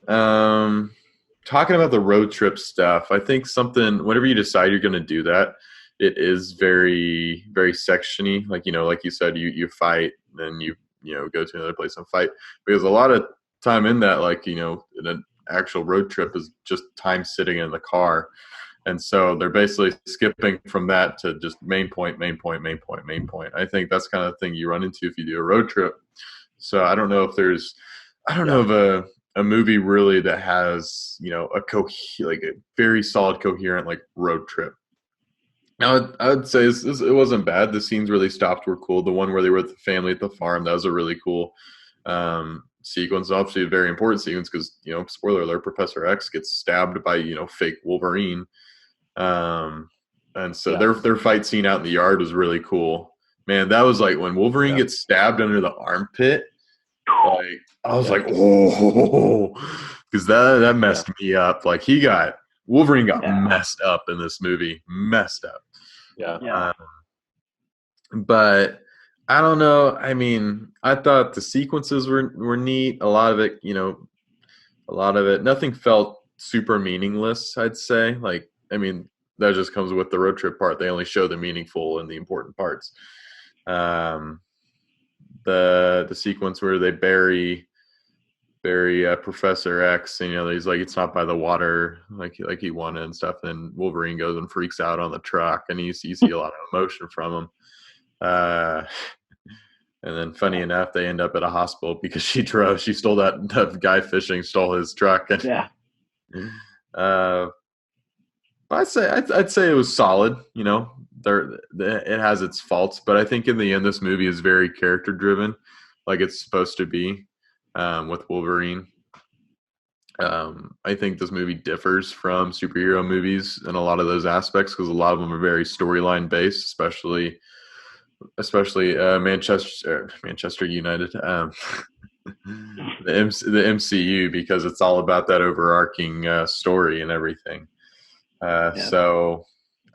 Talking about the road trip stuff, I think whenever you decide you're going to do that, it is very, very section-y. Like, like you said, you fight, then you go to another place and fight. Because a lot of time in that, like, in an actual road trip is just time sitting in the car. And so they're basically skipping from that to just main point. I think that's kind of the thing you run into if you do a road trip. So I don't know if know of a movie really that has, a very solid, coherent, like, road trip. Now, I would say it wasn't bad. The scenes really stopped were cool. The one where they were with the family at the farm, that was a really cool sequence. Obviously a very important sequence because, spoiler alert, Professor X gets stabbed by, fake Wolverine. And so their fight scene out in the yard was really cool. Man, that was like when Wolverine gets stabbed under the armpit. Like, I was like, oh, because that messed me up. Like, Wolverine got messed up in this movie. Messed up. Yeah. But I don't know. I mean, I thought the sequences were neat. A lot of it, nothing felt super meaningless, I'd say. Like, I mean, that just comes with the road trip part. They only show the meaningful and the important parts. The sequence where they bury Professor X, and he's like, it's not by the water like he wanted and stuff. And Wolverine goes and freaks out on the truck, and you see a lot of emotion from him. And then, funny enough, they end up at a hospital because she stole that guy fishing, stole his truck. And, I'd say it was solid. It has its faults, but I think in the end, this movie is very character driven, like it's supposed to be. With Wolverine, I think this movie differs from superhero movies in a lot of those aspects because a lot of them are very storyline based, especially Manchester United, the MCU, because it's all about that overarching story and everything. So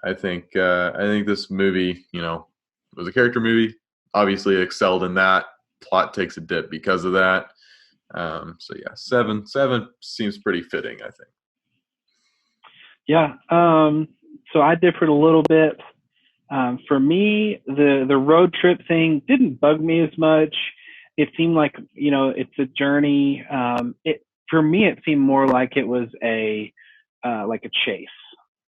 I think this movie, was a character movie. Obviously excelled in that. Plot takes a dip because of that. 7 seems pretty fitting, I think. Yeah. So I differed a little bit. For me, the road trip thing didn't bug me as much. It seemed like, it's a journey. For me, it seemed more like it was a chase,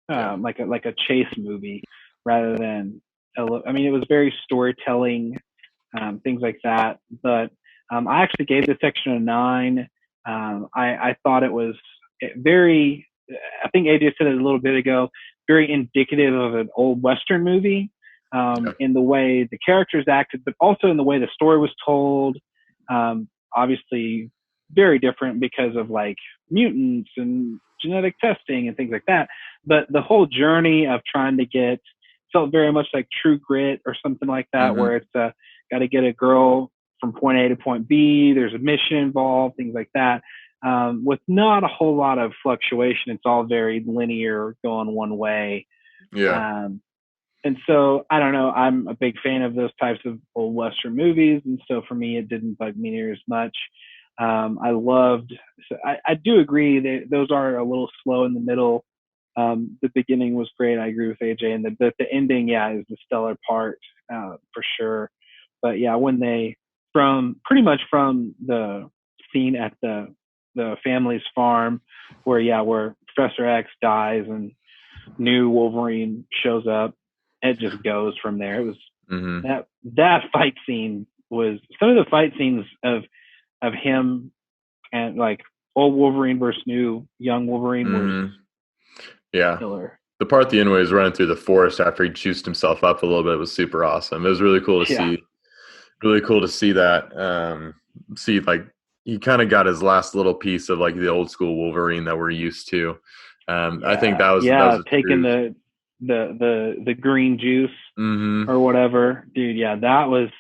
like a chase movie rather than, it was very storytelling, things like that. But I actually gave this section a 9. I thought it was very, I think AJ said it a little bit ago, very indicative of an old Western movie, in the way the characters acted, but also in the way the story was told. Obviously very different because of like mutants and genetic testing and things like that. But the whole journey of trying to felt very much like True Grit or something like that, where it's got to get a girl from point A to point B. There's a mission involved, things like that, with not a whole lot of fluctuation. It's all very linear, going one way. Yeah. And so, I don't know, I'm a big fan of those types of old Western movies. And so for me, it didn't bug me near as much. I do agree that those are a little slow in the middle. The beginning was great. I agree with AJ. And the ending, is the stellar part, for sure. But when pretty much from the scene at the family's farm where Professor X dies and new Wolverine shows up, it just goes from there. It was that fight scene was some of the fight scenes of him and like old Wolverine versus young Wolverine was killer. The part at the end where he's running through the forest after he juiced himself up a little bit was super awesome. It was really cool to see. Really cool to see that. See, like, he kind of got his last little piece of like the old school Wolverine that we're used to. I think that was taking the the green juice or whatever, dude. Yeah, that was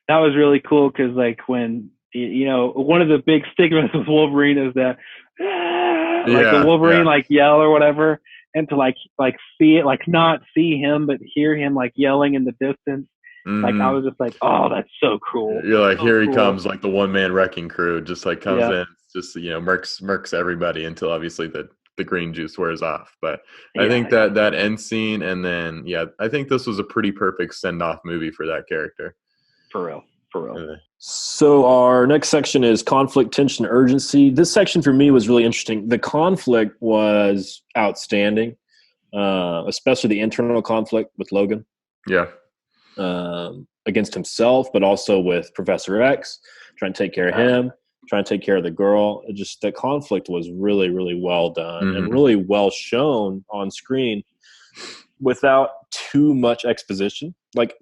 really cool because like when one of the big stigmas with Wolverine is that like the Wolverine like yell or whatever, and to like see it, like not see him but hear him like yelling in the distance. Like I was just like, oh, that's so cool. You're like, so here he cool. comes, like the one-man wrecking crew, just like comes in, just murks everybody until obviously the green juice wears off. But I think that end scene, and then I think this was a pretty perfect send-off movie for that character. For real. So our next section is conflict, tension, urgency. This section for me was really interesting. The conflict was outstanding, especially the internal conflict with Logan. Yeah. Against himself, but also with Professor X, trying to take care of him, trying to take care of the girl. The conflict was really, really well done and really well shown on screen without too much exposition. Like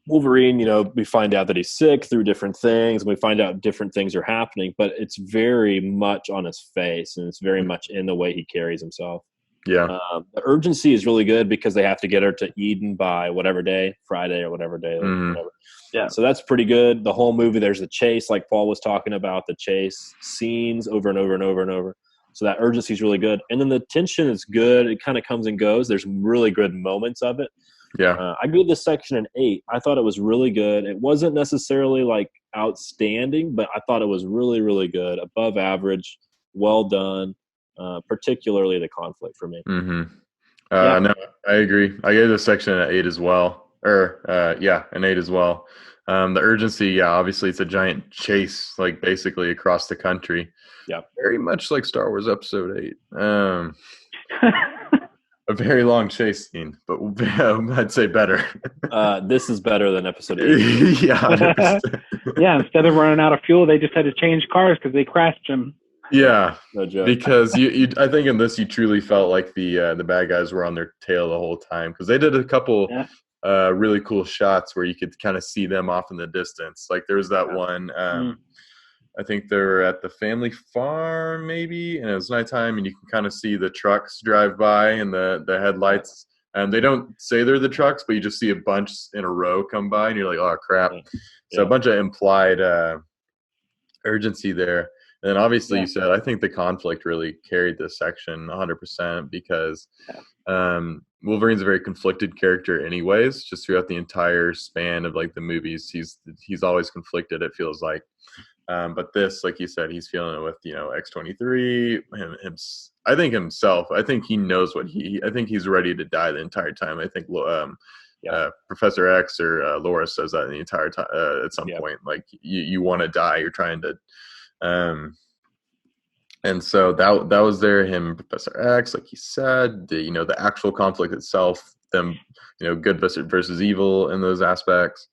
Wolverine, we find out that he's sick through different things, and we find out different things are happening, but it's very much on his face, and it's very much in the way he carries himself. Yeah. The urgency is really good because they have to get her to Eden by whatever day, Friday or whatever day. Whatever. Yeah. So that's pretty good. The whole movie, there's a chase, like Paul was talking about, the chase scenes over and over and over and over. So that urgency is really good. And then the tension is good. It kind of comes and goes. There's really good moments of it. Yeah. I gave this section an 8. I thought it was really good. It wasn't necessarily like outstanding, but I thought it was really, really good, above average, well done. Particularly the conflict for me. No, I agree. I gave this section an 8 as well. An 8 as well. The urgency, obviously it's a giant chase, like basically across the country. Yeah. Very much like Star Wars Episode 8. A very long chase scene, but I'd say better. This is better than Episode 8. Yeah, instead of running out of fuel, they just had to change cars because they crashed them. Yeah, no joke. Because I think in this you truly felt like the bad guys were on their tail the whole time, because they did a couple really cool shots where you could kind of see them off in the distance. Like there was that one, I think they were at the family farm maybe, and it was nighttime, and you can kind of see the trucks drive by and the headlights. And they don't say they're the trucks, but you just see a bunch in a row come by, and you're like, oh crap! So a bunch of implied urgency there. And then obviously you said, I think the conflict really carried this section 100% because Wolverine's a very conflicted character anyways, just throughout the entire span of like the movies. He's always conflicted, it feels like. But this, like you said, he's feeling it with, X-23, I think himself. I think he knows I think he's ready to die the entire time. I think Professor X or Laura says that the entire time at some point, like you want to die. You're trying to and so that was there, him and Professor X, like he said, the actual conflict itself, them, good versus evil in those aspects.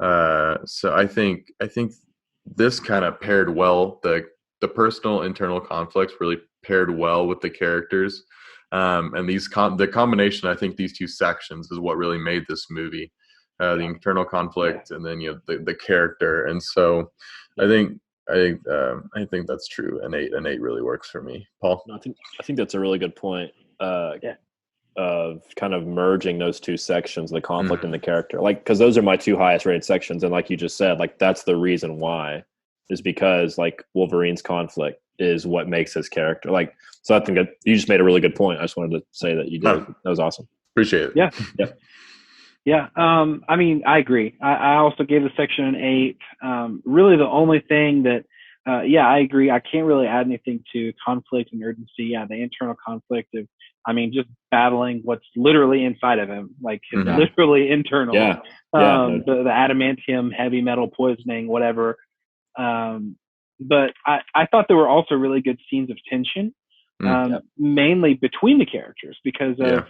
So I think this kind of paired well, the personal internal conflicts really paired well with the characters. And the combination, I think these two sections is what really made this movie, the internal conflict and then, the character. And so I think that's true. An 8 really works for me, Paul. I think that's a really good point. Of kind of merging those two sections, the conflict and the character, like because those are my two highest rated sections, and like you just said, like that's the reason why, is because like Wolverine's conflict is what makes his character. Like, so I think that you just made a really good point. I just wanted to say that you did. That was awesome. Appreciate it. Yeah. I mean, I agree. I also gave the section an 8. Really the only thing that, I agree. I can't really add anything to conflict and urgency. Yeah. The internal conflict of, just battling what's literally inside of him, like literally internal. Yeah. The adamantium, heavy metal poisoning, whatever. But I thought there were also really good scenes of tension, mainly between the characters because of,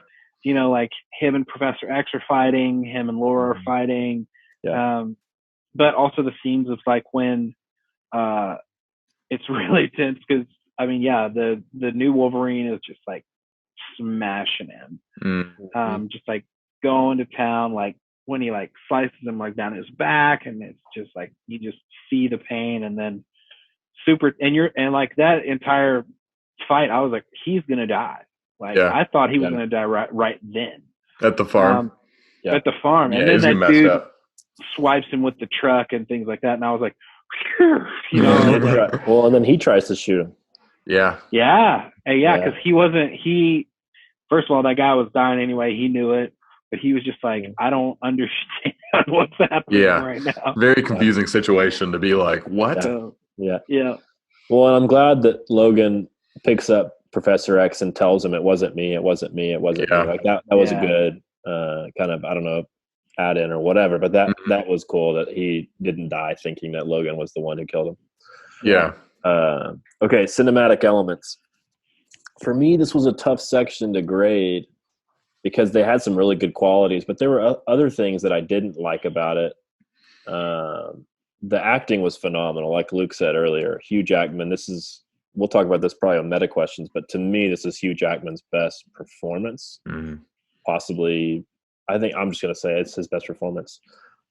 like him and Professor X are fighting, him and Laura are fighting. But also the scenes of like when it's really tense because the new Wolverine is just like smashing him, just like going to town, like when he like slices him like down his back, and it's just like you just see the pain, and then like that entire fight, I was like, he's gonna die. Like I thought he was going to die right then. At the farm. At the farm. Yeah, and then that messed dude up. swipes him with the truck and things like that. And I was like, you know. Like, well, and then he tries to shoot him. Yeah. Yeah. Because first of all, that guy was dying anyway. He knew it. But he was just like, I don't understand what's happening right now. Very confusing situation to be like, what? Yeah. Well, and I'm glad that Logan picks up Professor X and tells him it wasn't me. Like that was a good kind of, I don't know, add in or whatever. But that was cool that he didn't die thinking that Logan was the one who killed him. Yeah. Okay, cinematic elements. For me, this was a tough section to grade because they had some really good qualities, but there were other things that I didn't like about it. The acting was phenomenal, like Luke said earlier. Hugh Jackman, we'll talk about this probably on meta questions, but to me, this is Hugh Jackman's best performance. Mm-hmm. Possibly, I think I'm just going to say it's his best performance.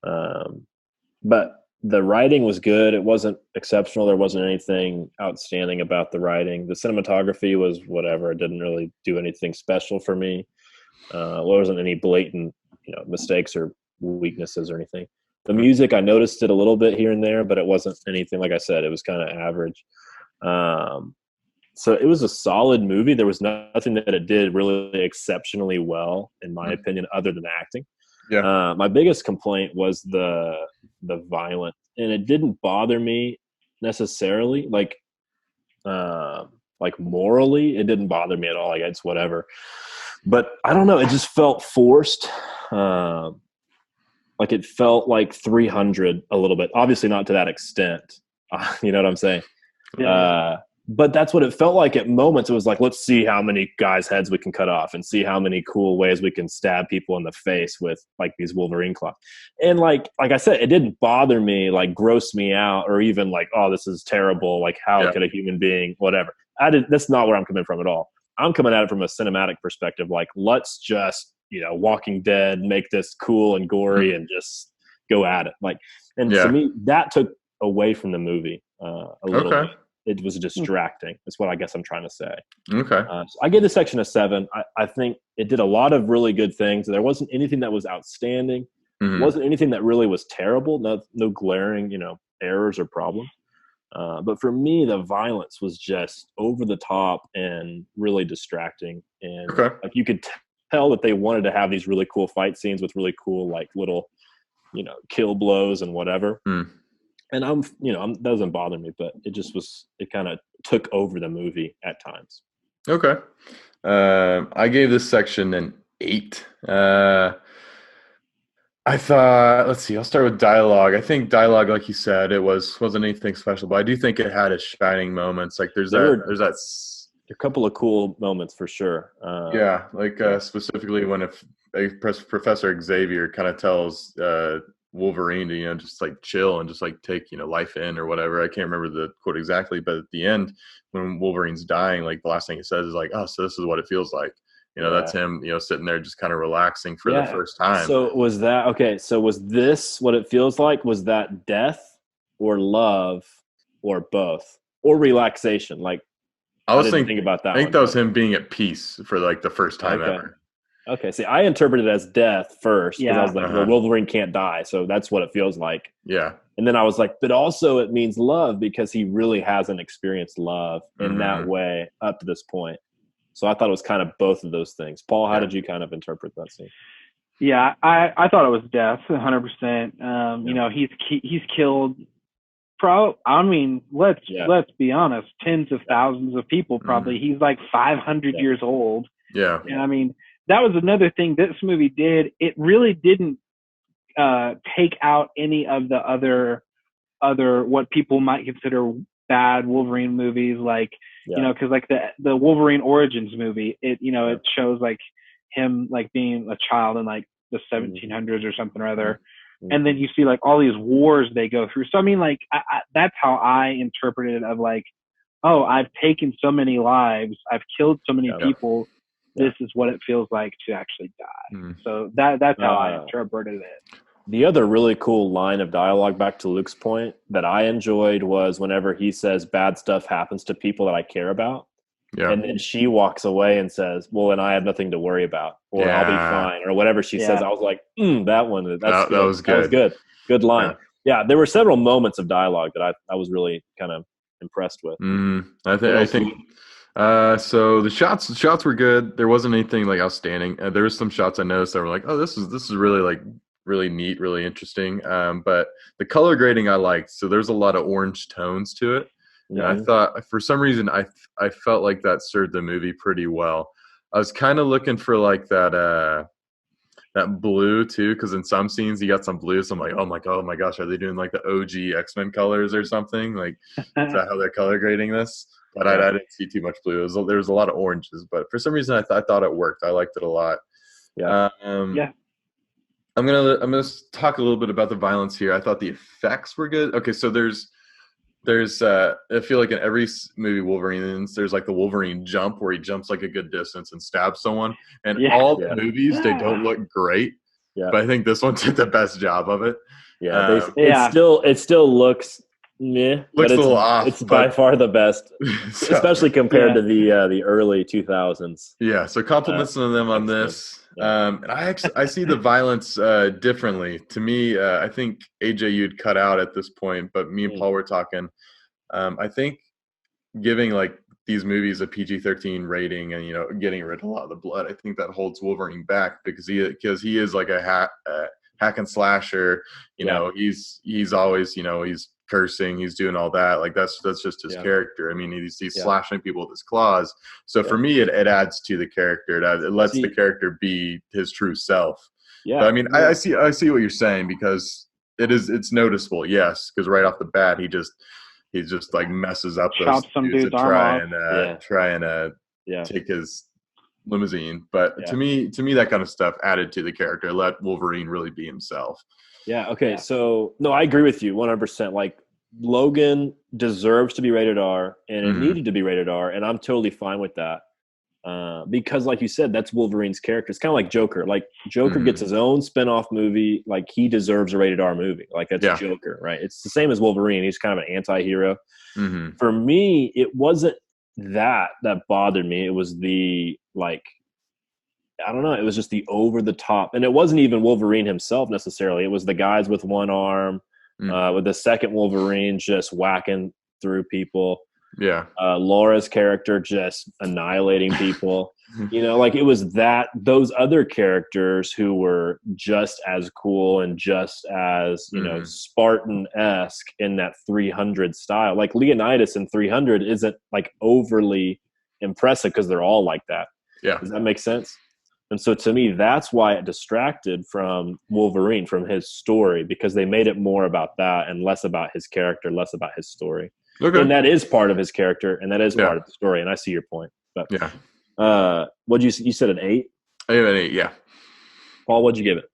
But the writing was good. It wasn't exceptional. There wasn't anything outstanding about the writing. The cinematography was whatever. It didn't really do anything special for me. There wasn't any blatant, mistakes or weaknesses or anything. The music, I noticed it a little bit here and there, but it wasn't anything, like I said, it was kind of average. So it was a solid movie. There was nothing that it did really exceptionally well, in my opinion, other than acting. Yeah. My biggest complaint was the violence, and it didn't bother me necessarily. Like morally, it didn't bother me at all. Like, it's whatever. But I don't know. It just felt forced. Like it felt like 300 a little bit. Obviously not to that extent. You know what I'm saying? Yeah. But that's what it felt like at moments. It was like, let's see how many guys' heads we can cut off and see how many cool ways we can stab people in the face with like these Wolverine claws. And like I said, it didn't bother me, like gross me out, or even like, oh, this is terrible. Like how could a human being, whatever. That's not where I'm coming from at all. I'm coming at it from a cinematic perspective. Like, let's just, Walking Dead, make this cool and gory and just go at it. Like, and to me, that took away from the movie a little bit. It was distracting. That's what I guess I'm trying to say. Okay. So I gave this section a 7. I think it did a lot of really good things. There wasn't anything that was outstanding. Mm-hmm. Wasn't anything that really was terrible. No glaring, errors or problems. But for me, the violence was just over the top and really distracting. And like you could tell that they wanted to have these really cool fight scenes with really cool, like little, kill blows and whatever. Mm. And that doesn't bother me, but it kind of took over the movie at times. Okay. I gave this section an 8. I thought, let's see, I'll start with dialogue. I think dialogue, like you said, wasn't anything special, but I do think it had its shining moments. Like there's a couple of cool moments for sure. Specifically when Professor Xavier kind of tells Wolverine to just like chill and just like take life in or whatever. I can't remember the quote exactly, but at the end when Wolverine's dying, like the last thing he says is like, oh, so this is what it feels like. That's him, sitting there just kind of relaxing for the first time. So was that okay? So was this what it feels like? Was that death or love or both or relaxation? Like I was thinking about that. I think that was him being at peace for like the first time ever. Okay, see, I interpreted it as death first because I was like, well, Wolverine can't die, so that's what it feels like. Yeah. And then I was like, but also it means love because he really hasn't experienced love in that way up to this point. So I thought it was kind of both of those things. Paul, how did you kind of interpret that scene? Yeah, I thought it was death, 100%. He's killed. Let's be honest, tens of thousands of people probably. He's like 500 years old. Yeah. And that was another thing this movie did. It really didn't take out any of the other what people might consider bad Wolverine movies, like because like the Wolverine Origins movie, it shows like him like being a child in like the 1700s or something or other, and then you see like all these wars they go through. So I mean, like that's how I interpreted it. Of like, oh, I've taken so many lives, I've killed so many people. This is what it feels like to actually die. So that's how I interpreted it. The other really cool line of dialogue, back to Luke's point, that I enjoyed was whenever he says bad stuff happens to people that I care about. Yeah. And then she walks away and says, well, and I have nothing to worry about, or I'll be fine, or whatever she says. I was like, that one, that's good. That was good. That was good. Good line. Yeah, there were several moments of dialogue that I was really kind of impressed with. I think so the shots were good. There wasn't anything like outstanding. There was some shots I noticed that were like, oh, this is really like really neat, really interesting. But the color grading I liked. So there's a lot of orange tones to it. And I thought for some reason I felt like that served the movie pretty well. I was kind of looking for like that blue too, because in some scenes you got some blue. So I'm like, oh my gosh, are they doing like the OG X-Men colors or something? Like, is that how they're color grading this? But I didn't see too much blue. There was a lot of oranges, but for some reason I thought it worked. I liked it a lot. Yeah. I'm gonna talk a little bit about the violence here. I thought the effects were good. Okay, so there's I feel like in every movie Wolverine, there's like the Wolverine jump where he jumps like a good distance and stabs someone. And all the movies, they don't look great. Yeah. But I think this one did the best job of it. Yeah. It still looks meh. Looks a little off. It's by far the best, especially compared to the early 2000s. Yeah. So compliments on them on this. And I see the violence differently. To me, I think AJ you'd cut out at this point, but me and Paul were talking. I think giving like these movies a PG-13 rating and getting rid of a lot of the blood, I think that holds Wolverine back because he is like a hack and slasher. He's always he's cursing, he's doing all that. Like that's just his character. I mean, he's slashing people with his claws. So for me, it adds to the character. It lets the character be his true self. Yeah. But, I mean, I see what you're saying because it's noticeable. Yes, because right off the bat, he just like messes up those dudes to try and take his limousine. But to me, that kind of stuff added to the character. Let Wolverine really be himself. Yeah. Okay. Yeah. So no, I agree with you 100%. Like Logan deserves to be rated R, and it needed to be rated R, and I'm totally fine with that. Because, like you said, that's Wolverine's character. It's kind of like Joker. Like Joker gets his own spinoff movie. Like he deserves a rated R movie. Like that's Joker, right? It's the same as Wolverine. He's kind of an anti-hero. For me, it wasn't that bothered me. It was the I don't know. It was just the over the top, and it wasn't even Wolverine himself necessarily. It was the guys with one arm, with the second Wolverine just whacking through people. Yeah. Laura's character just annihilating people. It was those other characters who were just as cool and just as, Spartan-esque in that 300 style. Like Leonidas in 300 isn't like overly impressive because they're all like that. Yeah. Does that make sense? And so to me, that's why it distracted from Wolverine, from his story, because they made it more about that and less about his character, less about his story. Okay. And that is part of his character, and that is part of the story. And I see your point. But what'd you said an 8? I gave it an 8. Yeah. Paul, what'd you give it?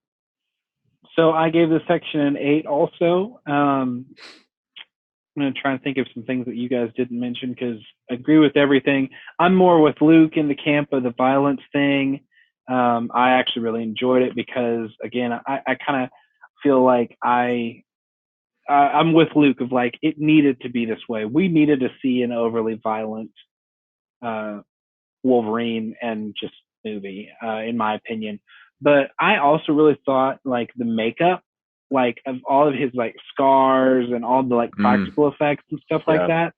So I gave this section an 8 also. I'm going to try and think of some things that you guys didn't mention because I agree with everything. I'm more with Luke in the camp of the violence thing. I actually really enjoyed it because, again, I kind of feel like I'm with Luke of like it needed to be this way. We needed to see an overly violent Wolverine and just movie, in my opinion. But I also really thought like the makeup, like of all of his like scars and all the like practical effects and stuff like that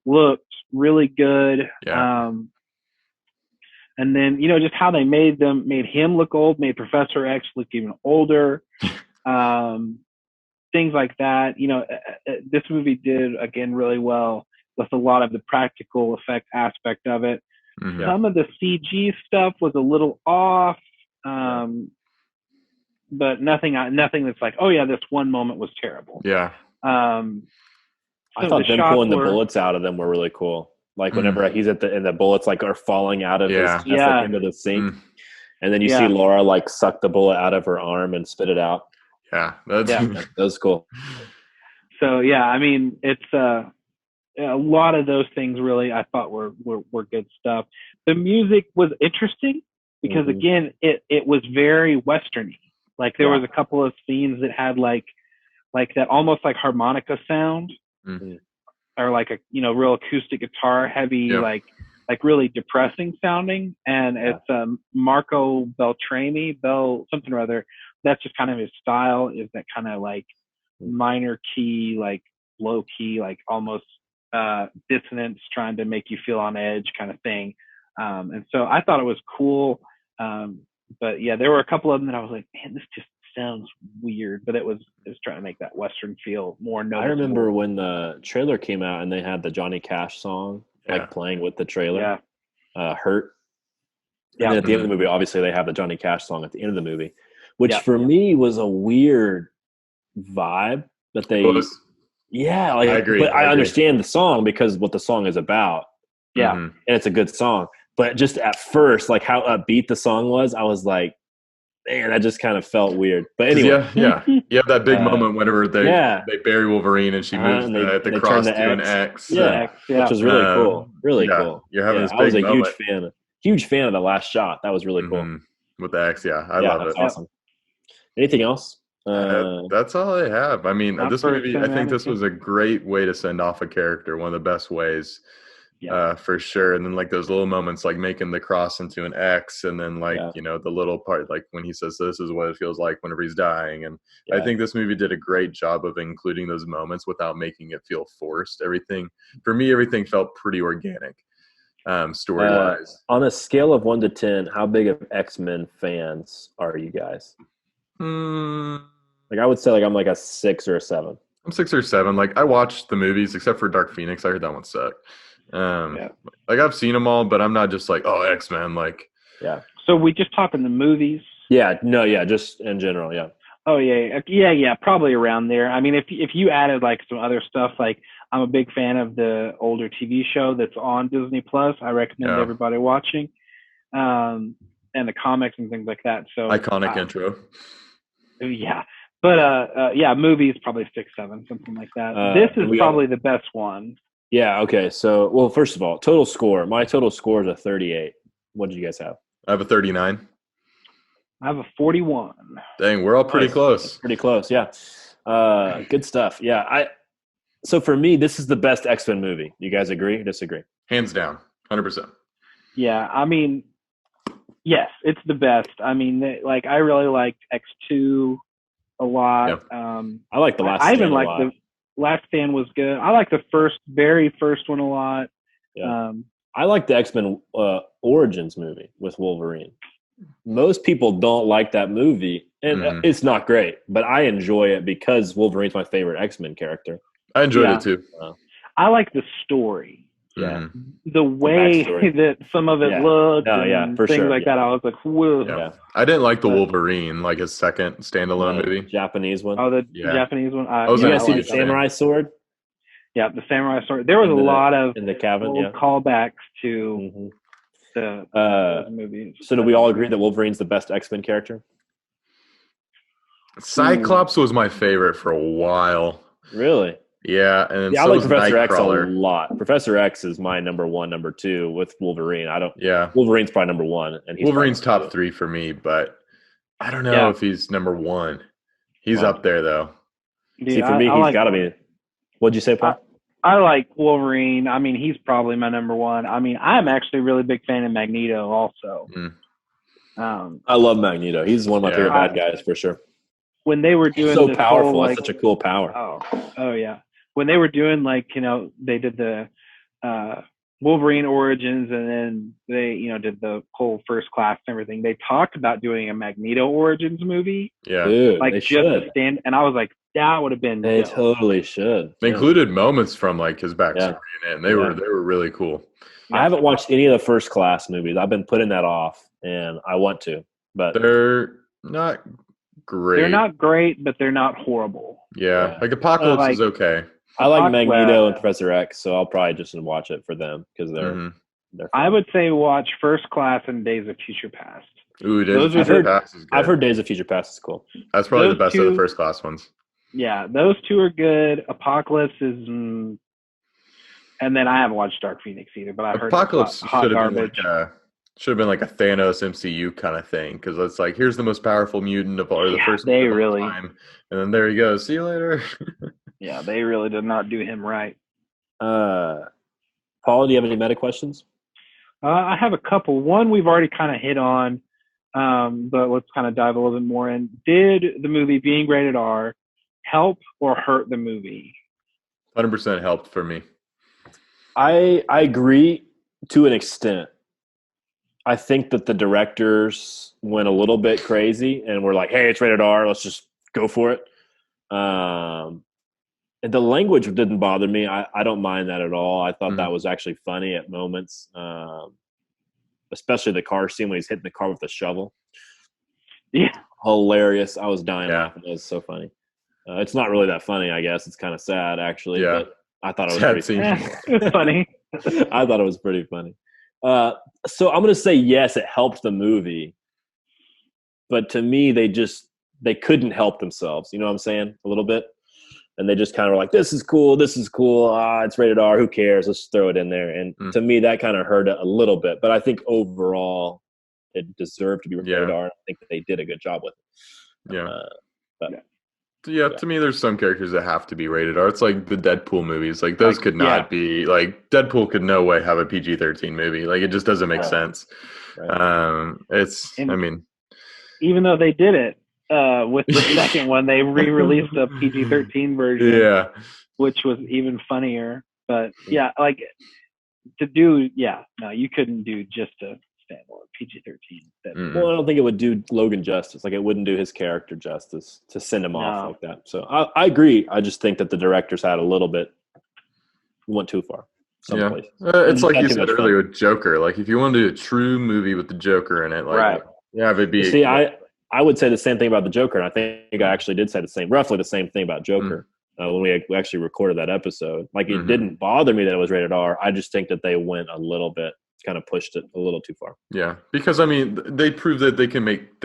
looked really good. Yeah. And then, just how they made him look old, made Professor X look even older. Things like that. This movie did, again, really well with a lot of the practical effect aspect of it. Some of the CG stuff was a little off, but nothing that's like, oh, yeah, this one moment was terrible. Yeah. I thought them pulling the bullets out of them were really cool. Like whenever he's and the bullets like are falling out of his chest into the sink, and then you see Laura like suck the bullet out of her arm and spit it out. Yeah, that was cool. So I mean, it's a lot of those things really I thought were good stuff. The music was interesting because again, it was very Western-y. Like there was a couple of scenes that had like that almost like harmonica sound. Or like a real acoustic guitar heavy like like really depressing sounding, and it's Marco Beltrami, something or other. That's just kind of his style, is that kind of like minor key, like low key, like almost dissonance, trying to make you feel on edge kind of thing. And so I thought it was cool. But yeah, there were a couple of them that I was like, man, this just sounds weird, but it was trying to make that Western feel more noticeable. I remember when the trailer came out and they had the Johnny Cash song like playing with the trailer. Hurt. And then at the end of the movie, obviously they have the Johnny Cash song at the end of the movie, which for me was a weird vibe that they like, I agree. But I understand the song because what the song is about. Yeah. And it's a good song. But just at first, like how upbeat the song was, I was like, man, that just kind of felt weird. But anyway. You have that big moment whenever they bury Wolverine and she moves the cross to an X. Which was really cool. Really cool. You're having this big moment. I was a huge fan of the last shot. That was really cool. With the X, I love it. That's awesome. Anything else? That's all I have. I mean, this movie, I think this was a great way to send off a character, one of the best ways. For sure. And then like those little moments, like making the cross into an X, and then like the little part, like when he says this is what it feels like whenever he's dying. And I think this movie did a great job of including those moments without making it feel forced. Everything felt pretty organic, story wise. On a scale of 1 to 10, how big of X-Men fans are you guys? Like I would say, like I'm like a 6 or a 7. I'm 6 or 7. Like I watched the movies except for Dark Phoenix. I heard that one sucked. Like I've seen them all, but I'm not just like, oh, X-Men, like. So we just talking the movies? Just in general, Oh yeah, probably around there. I mean, if you added like some other stuff, like I'm a big fan of the older TV show that's on Disney Plus. I recommend everybody watching, and the comics and things like that. So iconic intro. Yeah, but movies probably 6, 7, something like that. This is probably the best one. Yeah, okay. So, well, first of all, total score. My total score is a 38. What did you guys have? I have a 39. I have a 41. Dang, we're all pretty close. Pretty close, yeah. Good stuff. Yeah, so for me, this is the best X-Men movie. You guys agree or disagree? Hands down, 100%. Yeah, I mean, yes, it's the best. I mean, like I really liked X2 a lot. Yeah. I like the last. I even liked the Last Stand was good. I like the very first one a lot. Yeah. I like the X-Men Origins movie with Wolverine. Most people don't like that movie, and it's not great, but I enjoy it because Wolverine's my favorite X-Men character. I enjoyed it too. I like the story. Yeah. The way that some of it looked and for things sure. like that, I was like, whoa. Yeah. I didn't like the Wolverine, like his second standalone movie. Japanese one. Oh, the Japanese one. You guys see the samurai sword? Yeah, the samurai sword. There was a lot of in the cabin, callbacks to the movies. So do we all agree that Wolverine's the best X-Men character? Cyclops was my favorite for a while. Really? Yeah, and I like Professor X a lot. Professor X is my number 1, number 2 with Wolverine. Wolverine's probably number 1, and Wolverine's top 3 for me, but I don't know if he's number 1. He's up there though. Dude, see, for me, he's got to be. What'd you say, Paul? I like Wolverine. I mean, he's probably my number 1. I mean, I'm actually a really big fan of Magneto also. I love Magneto. He's one of my favorite bad guys for sure. When they were doing so powerful, that's such a cool power. Oh yeah. When they were doing they did the Wolverine Origins, and then they did the whole First Class and everything. They talked about doing a Magneto Origins movie. Yeah, dude, like just to stand. And I was like, that would have been. They totally should. They included moments from like his backstory in it, and they were really cool. I haven't watched any of the First Class movies. I've been putting that off, and I want to, but they're not great. They're not great, but they're not horrible. Yeah. Like Apocalypse is okay. I like Magneto and Professor X, so I'll probably just watch it for them because they're I would say watch First Class and Days of Future Past. Ooh, Days of Future Past is good. I've heard Days of Future Past is cool. That's probably the best of the First Class ones. Yeah, those two are good. Apocalypse is and then I haven't watched Dark Phoenix either, but I heard Apocalypse should have been like a Thanos MCU kind of thing, because it's like, here's the most powerful mutant of all the first time, and then there he goes. See you later. Yeah, they really did not do him right. Paul, do you have any meta questions? I have a couple. One we've already kind of hit on, but let's kind of dive a little bit more in. Did the movie being rated R help or hurt the movie? 100% helped for me. I agree to an extent. I think that the directors went a little bit crazy and were like, hey, it's rated R. Let's just go for it. And the language didn't bother me. I don't mind that at all. I thought that was actually funny at moments, especially the car scene when he's hitting the car with the shovel. Yeah. Hilarious. I was dying laughing. It was so funny. It's not really that funny, I guess. It's kind of sad, actually. Yeah. But I thought it was pretty funny. It was funny. I thought it was pretty funny. So I'm going to say yes, it helped the movie. But to me, they couldn't help themselves. You know what I'm saying? A little bit. And they just kind of were like, this is cool. It's rated R. Who cares? Let's throw it in there. And to me, that kind of hurt it a little bit. But I think overall, it deserved to be rated R. I think that they did a good job with it. Yeah. To me, there's some characters that have to be rated R. It's like the Deadpool movies. Like, those could not be, like, Deadpool could no way have a PG-13 movie. Like, it just doesn't make sense. Right. Even though they did it with the second one, they re-released a PG-13 version. Yeah. Which was even funnier. But, yeah, like, you couldn't do just a standalone PG-13. Well, I don't think it would do Logan justice. Like, it wouldn't do his character justice to send him off like that. So I agree. I just think that the directors went too far. Places. It's like you said earlier with Joker. Like, if you want to do a true movie with the Joker in it, like, it'd be. See, I would say the same thing about the Joker, and I think I actually did say roughly the same thing about Joker when we actually recorded that episode. Like, it didn't bother me that it was rated R. I just think that they went a little bit. Kind of pushed it a little too far. Yeah, because I mean, they proved that they can make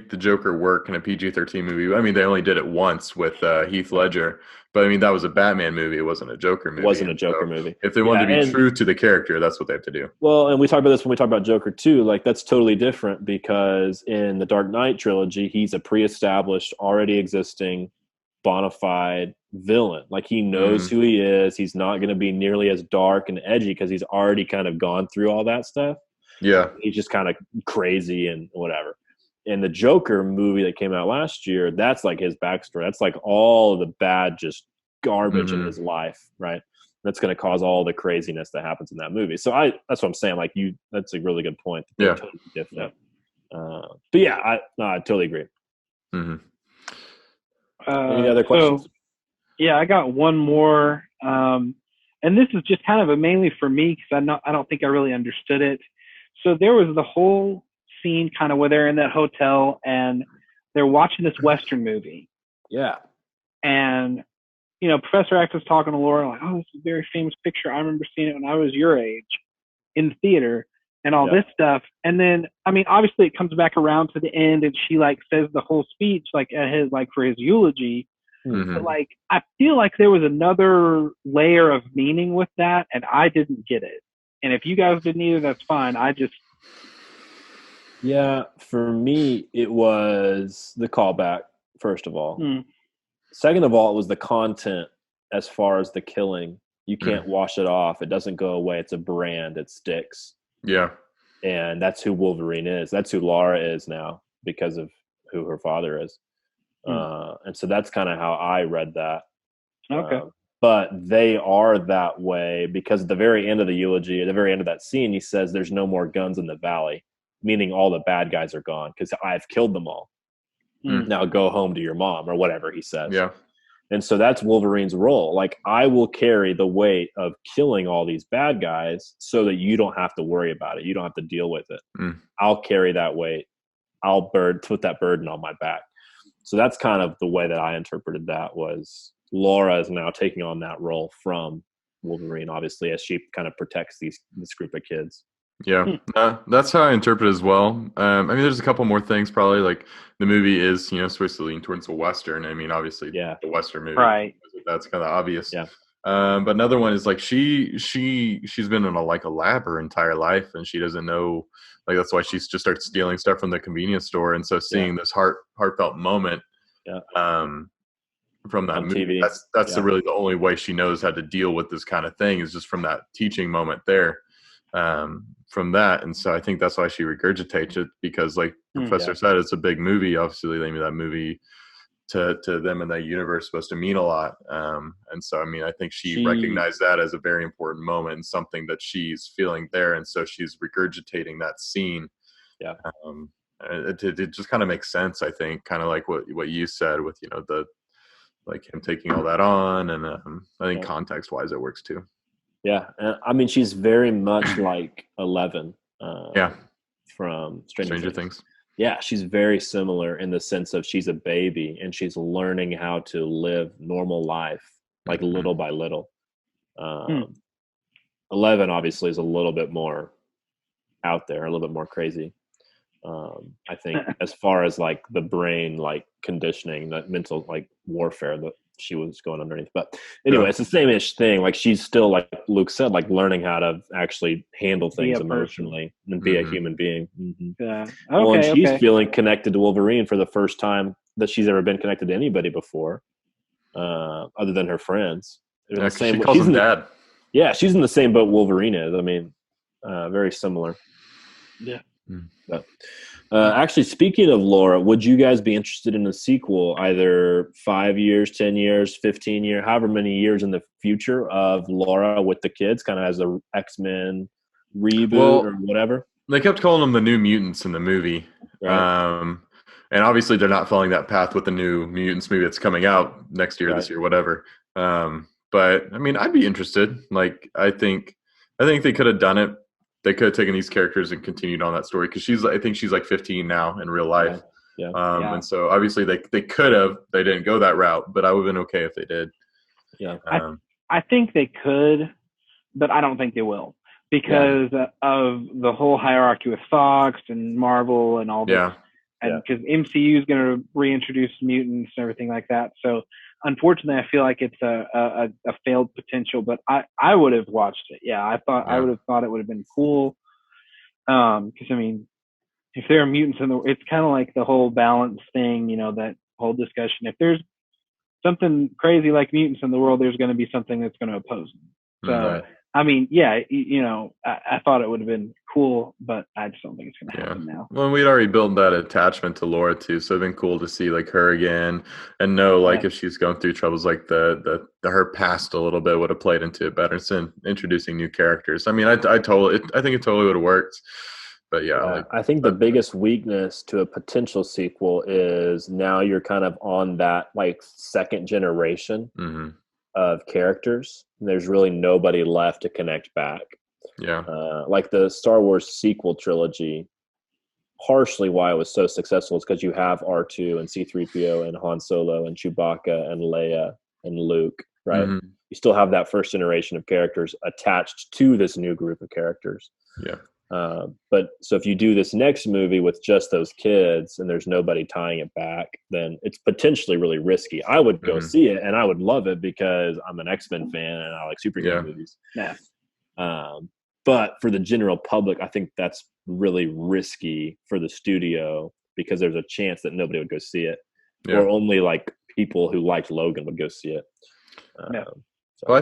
the Joker work in a PG-13 movie. I mean, they only did it once with Heath Ledger, but I mean, that was a Batman movie. It wasn't a Joker movie. It wasn't a Joker movie. If they wanted to be true to the character, that's what they have to do. Well, and we talked about this when we talked about Joker too. Like, that's totally different because in the Dark Knight trilogy, he's a pre-established, already existing, bona fide villain. Like, he knows who he is. He's not going to be nearly as dark and edgy because he's already kind of gone through all that stuff. Yeah. He's just kind of crazy and whatever. In the Joker movie that came out last year, that's like his backstory. That's like all the bad, just garbage in his life, right? That's going to cause all the craziness that happens in that movie. So that's what I'm saying. Like, that's a really good point. Yeah. Totally different. But yeah, I totally agree. Mm-hmm. Any other questions? I got one more. And this is just kind of mainly for me because I don't think I really understood it. So there was the whole scene kind of where they're in that hotel and they're watching this Western movie. Yeah. And, Professor X was talking to Laura like, oh, this is a very famous picture. I remember seeing it when I was your age in the theater and all this stuff. And then, I mean, obviously it comes back around to the end and she like says the whole speech like for his eulogy. But like, I feel like there was another layer of meaning with that and I didn't get it. And if you guys didn't either, that's fine. Yeah, for me, it was the callback, first of all. Second of all, it was the content as far as the killing. You can't wash it off. It doesn't go away. It's a brand. It sticks. Yeah. And that's who Wolverine is. That's who Lara is now because of who her father is. And so that's kind of how I read that. Okay. But they are that way because at the very end of the eulogy, at the very end of that scene, he says there's no more guns in the valley, meaning all the bad guys are gone because I've killed them all. Now go home to your mom or whatever he says. Yeah. And so that's Wolverine's role. Like, I will carry the weight of killing all these bad guys so that you don't have to worry about it. You don't have to deal with it. I'll carry that weight. I'll put that burden on my back. So that's kind of the way that I interpreted that was Laura is now taking on that role from Wolverine, obviously, as she kind of protects this group of kids. Yeah, that's how I interpret it as well. I mean, there's a couple more things probably. Like, the movie is, supposed to lean towards a Western. I mean, obviously, the Western movie, right? That's kind of obvious. Yeah. But another one is like she's been in a lab her entire life, and she doesn't know. Like, that's why she just starts stealing stuff from the convenience store, and so seeing this heartfelt moment, from that movie, TV. That's really the only way she knows how to deal with this kind of thing is just from that teaching moment there. that, and so I think that's why she regurgitates it, because like Professor said, it's a big movie. Obviously, they made that movie to them in that universe supposed to mean a lot, and so I mean, I think she recognized that as a very important moment and something that she's feeling there, and so she's regurgitating that scene. Yeah. It just kind of makes sense, I think, kind of like what you said with, you know, the like him taking all that on, and I think context wise it works too. Yeah, and I mean, she's very much like 11. From Stranger Things. Yeah, she's very similar in the sense of she's a baby and she's learning how to live normal life, like little by little. 11 obviously is a little bit more out there, a little bit more crazy. I think as far as like the brain, like conditioning, that mental like warfare that she was going underneath. But anyway, it's the same-ish thing. Like she's still, like Luke said, like learning how to actually handle things emotionally and be a human being. Yeah. Well, and she's feeling connected to Wolverine for the first time that she's ever been connected to anybody before, other than her friends. Yeah, she calls him dad. Yeah, she's in the same boat Wolverine is. I mean, very similar. Yeah. But, actually, speaking of Laura, would you guys be interested in a sequel, either 5 years, 10 years, 15 years, however many years in the future of Laura with the kids, kind of as a X-Men reboot or whatever? They kept calling them the New Mutants in the movie. Right. And obviously they're not following that path with the New Mutants movie that's coming out next year, this year, whatever. But I mean, I'd be interested. Like, I think they could have done it. They could have taken these characters and continued on that story, because I think she's like 15 now in real life. Yeah. And so obviously they could have. They didn't go that route, but I would have been okay if they did. Yeah. I think they could, but I don't think they will, because of the whole hierarchy with Fox and Marvel and all this. Yeah. And because MCU is going to reintroduce mutants and everything like that. So unfortunately, I feel like it's a failed potential, but I would have watched it. Yeah, I would have thought it would have been cool. Because I mean, if there are mutants it's kind of like the whole balance thing, you know, that whole discussion. If there's something crazy like mutants in the world, there's going to be something that's going to oppose them. So I mean, you know, I thought it would have been cool, but I just don't think it's going to happen now. Well, we'd already built that attachment to Laura too, so it'd been cool to see like her again and know like if she's going through troubles, like the her past a little bit would have played into it better instead of introducing new characters. I mean, I think it totally would have worked. But I think the biggest weakness to a potential sequel is now you're kind of on that like second generation of characters. There's really nobody left to connect back. Yeah. Like the Star Wars sequel trilogy, partially why it was so successful is because you have R2 and C-3PO and Han Solo and Chewbacca and Leia and Luke, right? You still have that first generation of characters attached to this new group of characters. Yeah. But so if you do this next movie with just those kids and there's nobody tying it back, then it's potentially really risky. I would go see it and I would love it because I'm an X-Men fan and I like superhero movies. Yeah. But for the general public, I think that's really risky for the studio because there's a chance that nobody would go see it, or only like people who liked Logan would go see it. So I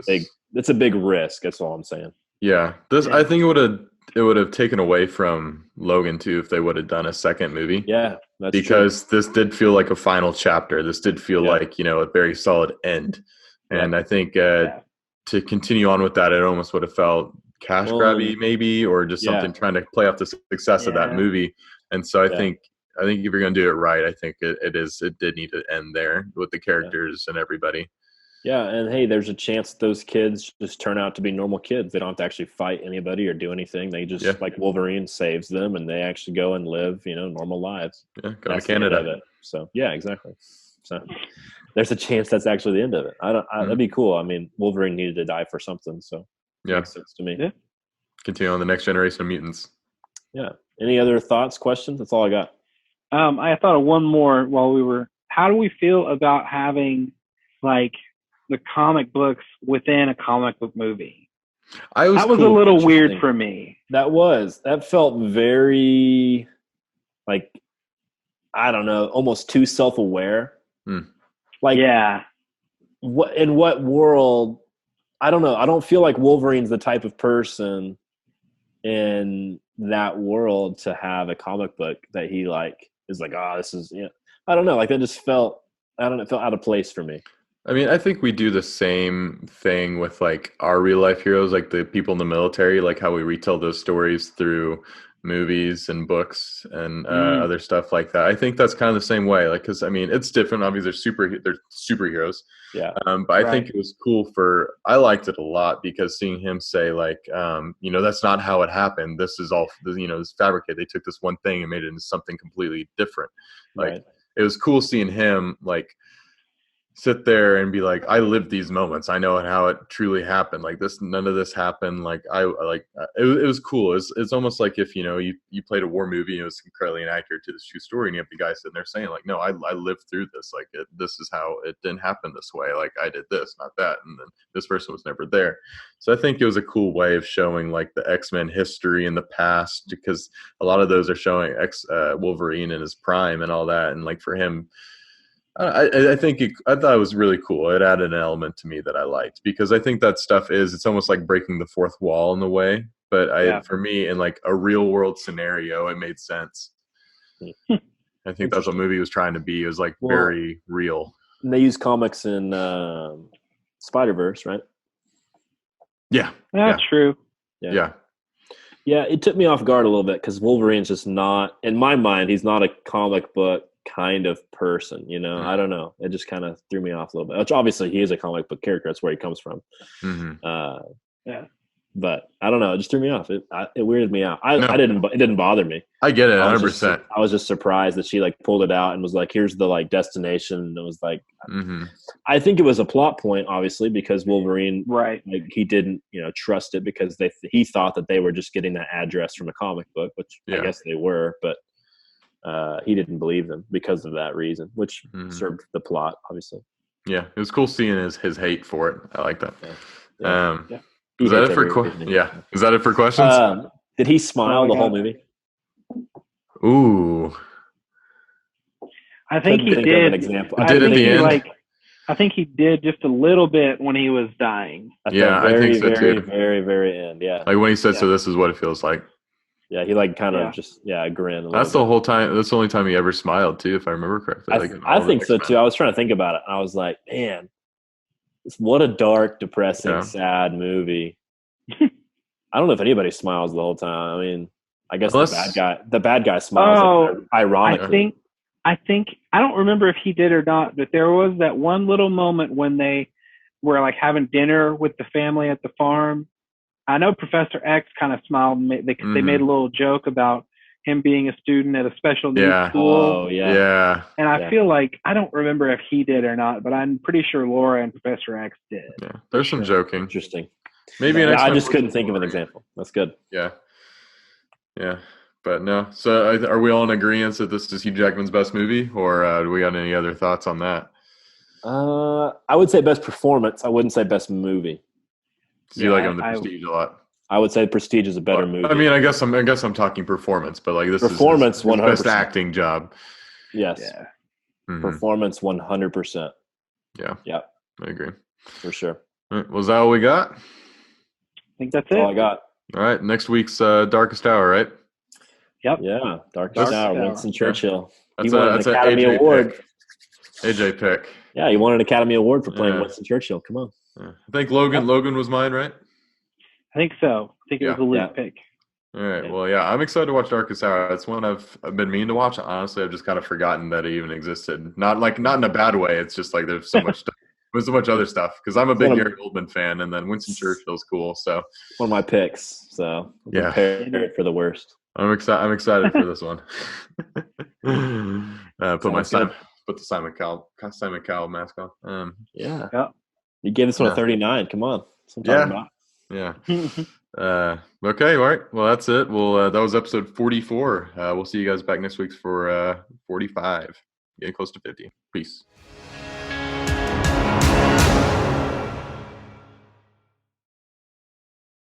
think it's a big risk. That's all I'm saying. Yeah, I think it would have taken away from Logan too if they would have done a second movie. Yeah, that's because this did feel like a final chapter. This did feel like, you know, a very solid end, and I think to continue on with that, it almost would have felt cash grabby maybe, or just something trying to play off the success of that movie. And so I think if you're going to do it right, I think it did need to end there with the characters and everybody. Yeah, and hey, there's a chance those kids just turn out to be normal kids. They don't have to actually fight anybody or do anything. They just, like Wolverine saves them, and they actually go and live, you know, normal lives. Yeah, go to Canada. So, yeah, exactly. So there's a chance that's actually the end of it. That'd be cool. I mean, Wolverine needed to die for something, so makes sense to me. Yeah. Continue on the next generation of mutants. Yeah. Any other thoughts, questions? That's all I got. I thought of one more while we were. How do we feel about having like the comic books within a comic book movie? That was a little weird for me. That felt very, like, I don't know, almost too self-aware. Like, in what world? I don't know. I don't feel like Wolverine's the type of person in that world to have a comic book that he like is like, oh, this is, I don't know, like that just felt, I don't know, it felt out of place for me. I mean, I think we do the same thing with like our real life heroes, like the people in the military, like how we retell those stories through movies and books and other stuff like that. I think that's kind of the same way. Like, because I mean, it's different. Obviously, they're superheroes. Yeah. But I think it was cool I liked it a lot because seeing him say like, that's not how it happened. This is all, this fabricated. They took this one thing and made it into something completely different. Like, it was cool seeing him like sit there and be like, I lived these moments. I know how it truly happened. Like this, none of this happened. Like it was cool. It's almost like if, you played a war movie and it was incredibly inaccurate to the true story and you have the guy sitting there saying like, no, I lived through this. Like this is how it didn't happen this way. Like I did this, not that. And then this person was never there. So I think it was a cool way of showing like the X-Men history in the past, because a lot of those are showing Wolverine in his prime and all that. And like for him, I thought it was really cool. It added an element to me that I liked, because I think that stuff it's almost like breaking the fourth wall in a way. But for me, in like a real world scenario, it made sense. I think that's what the movie was trying to be. It was like very real. And they use comics in Spider-Verse, right? Yeah. That's true. Yeah. Yeah, it took me off guard a little bit because Wolverine's just not, in my mind, he's not a comic book kind of person, I don't know. It just kind of threw me off a little bit. Which obviously he is a comic book character. That's where he comes from. But I don't know. It just threw me off. It weirded me out. It didn't bother me. I get it 100%. I was just surprised that she like pulled it out and was like, here's the like destination. And it was like, I think it was a plot point, obviously, because Wolverine, right? Like he didn't, trust it because he thought that they were just getting that address from a comic book, which I guess they were, but he didn't believe them because of that reason, which served the plot, obviously. Yeah, it was cool seeing his hate for it. I like that. Is that it for Is that it for questions? Did he smile the whole movie? Ooh, I think he did. An example. I did at the end. I think he did just a little bit when he was dying. I think so too. Very, very end. Yeah. Like when he said, "So this is what it feels like." Yeah, he like kind of just grin. That's the whole time. That's the only time he ever smiled too, if I remember correctly. I think so too. I was trying to think about it, and I was like, man, what a dark, depressing, sad movie. I don't know if anybody smiles the whole time. I mean, I guess the bad guy smiles. Ironically, I think I don't remember if he did or not, but there was that one little moment when they were like having dinner with the family at the farm. I know Professor X kind of smiled. They made a little joke about him being a student at a special needs school. Oh, yeah. And I feel like, I don't remember if he did or not, but I'm pretty sure Laura and Professor X did. Yeah, there's some joking. Interesting. Maybe I just couldn't think of an example. That's good. Yeah. But no. So are we all in agreement that this is Hugh Jackman's best movie, or do we got any other thoughts on that? I would say best performance. I wouldn't say best movie. So you like him the Prestige a lot? I would say Prestige is a better movie. I mean, I guess I'm talking performance, but like this performance, is his best acting job. Yes. Yeah. Performance 100%. Yeah. I agree. For sure. Was that all we got? I think that's all I got. All right. Next week's Darkest Hour, right? Yep. Yeah. Darkest Hour. Winston Churchill. He won an Academy Award. AJ pick. Yeah, he won an Academy Award for playing Winston Churchill. Come on. I think Logan was mine, right? I think so. I think it was a Luke pick. All right. Well, I'm excited to watch Darkest Hour. It's one I've been meaning to watch. Honestly, I've just kind of forgotten that it even existed. Not in a bad way. It's just like there's so much stuff. There's so much other stuff because I'm a big Gary Oldman fan, and then Winston Churchill's cool. So one of my picks. So prepare for the worst. I'm excited for this one. Put the Simon Cowell mask on. You gave this one a 39. Come on. That's what I'm talking about. Yeah. Okay. All right. Well, that's it. Well, that was episode 44. We'll see you guys back next week for 45. Getting close to 50. Peace.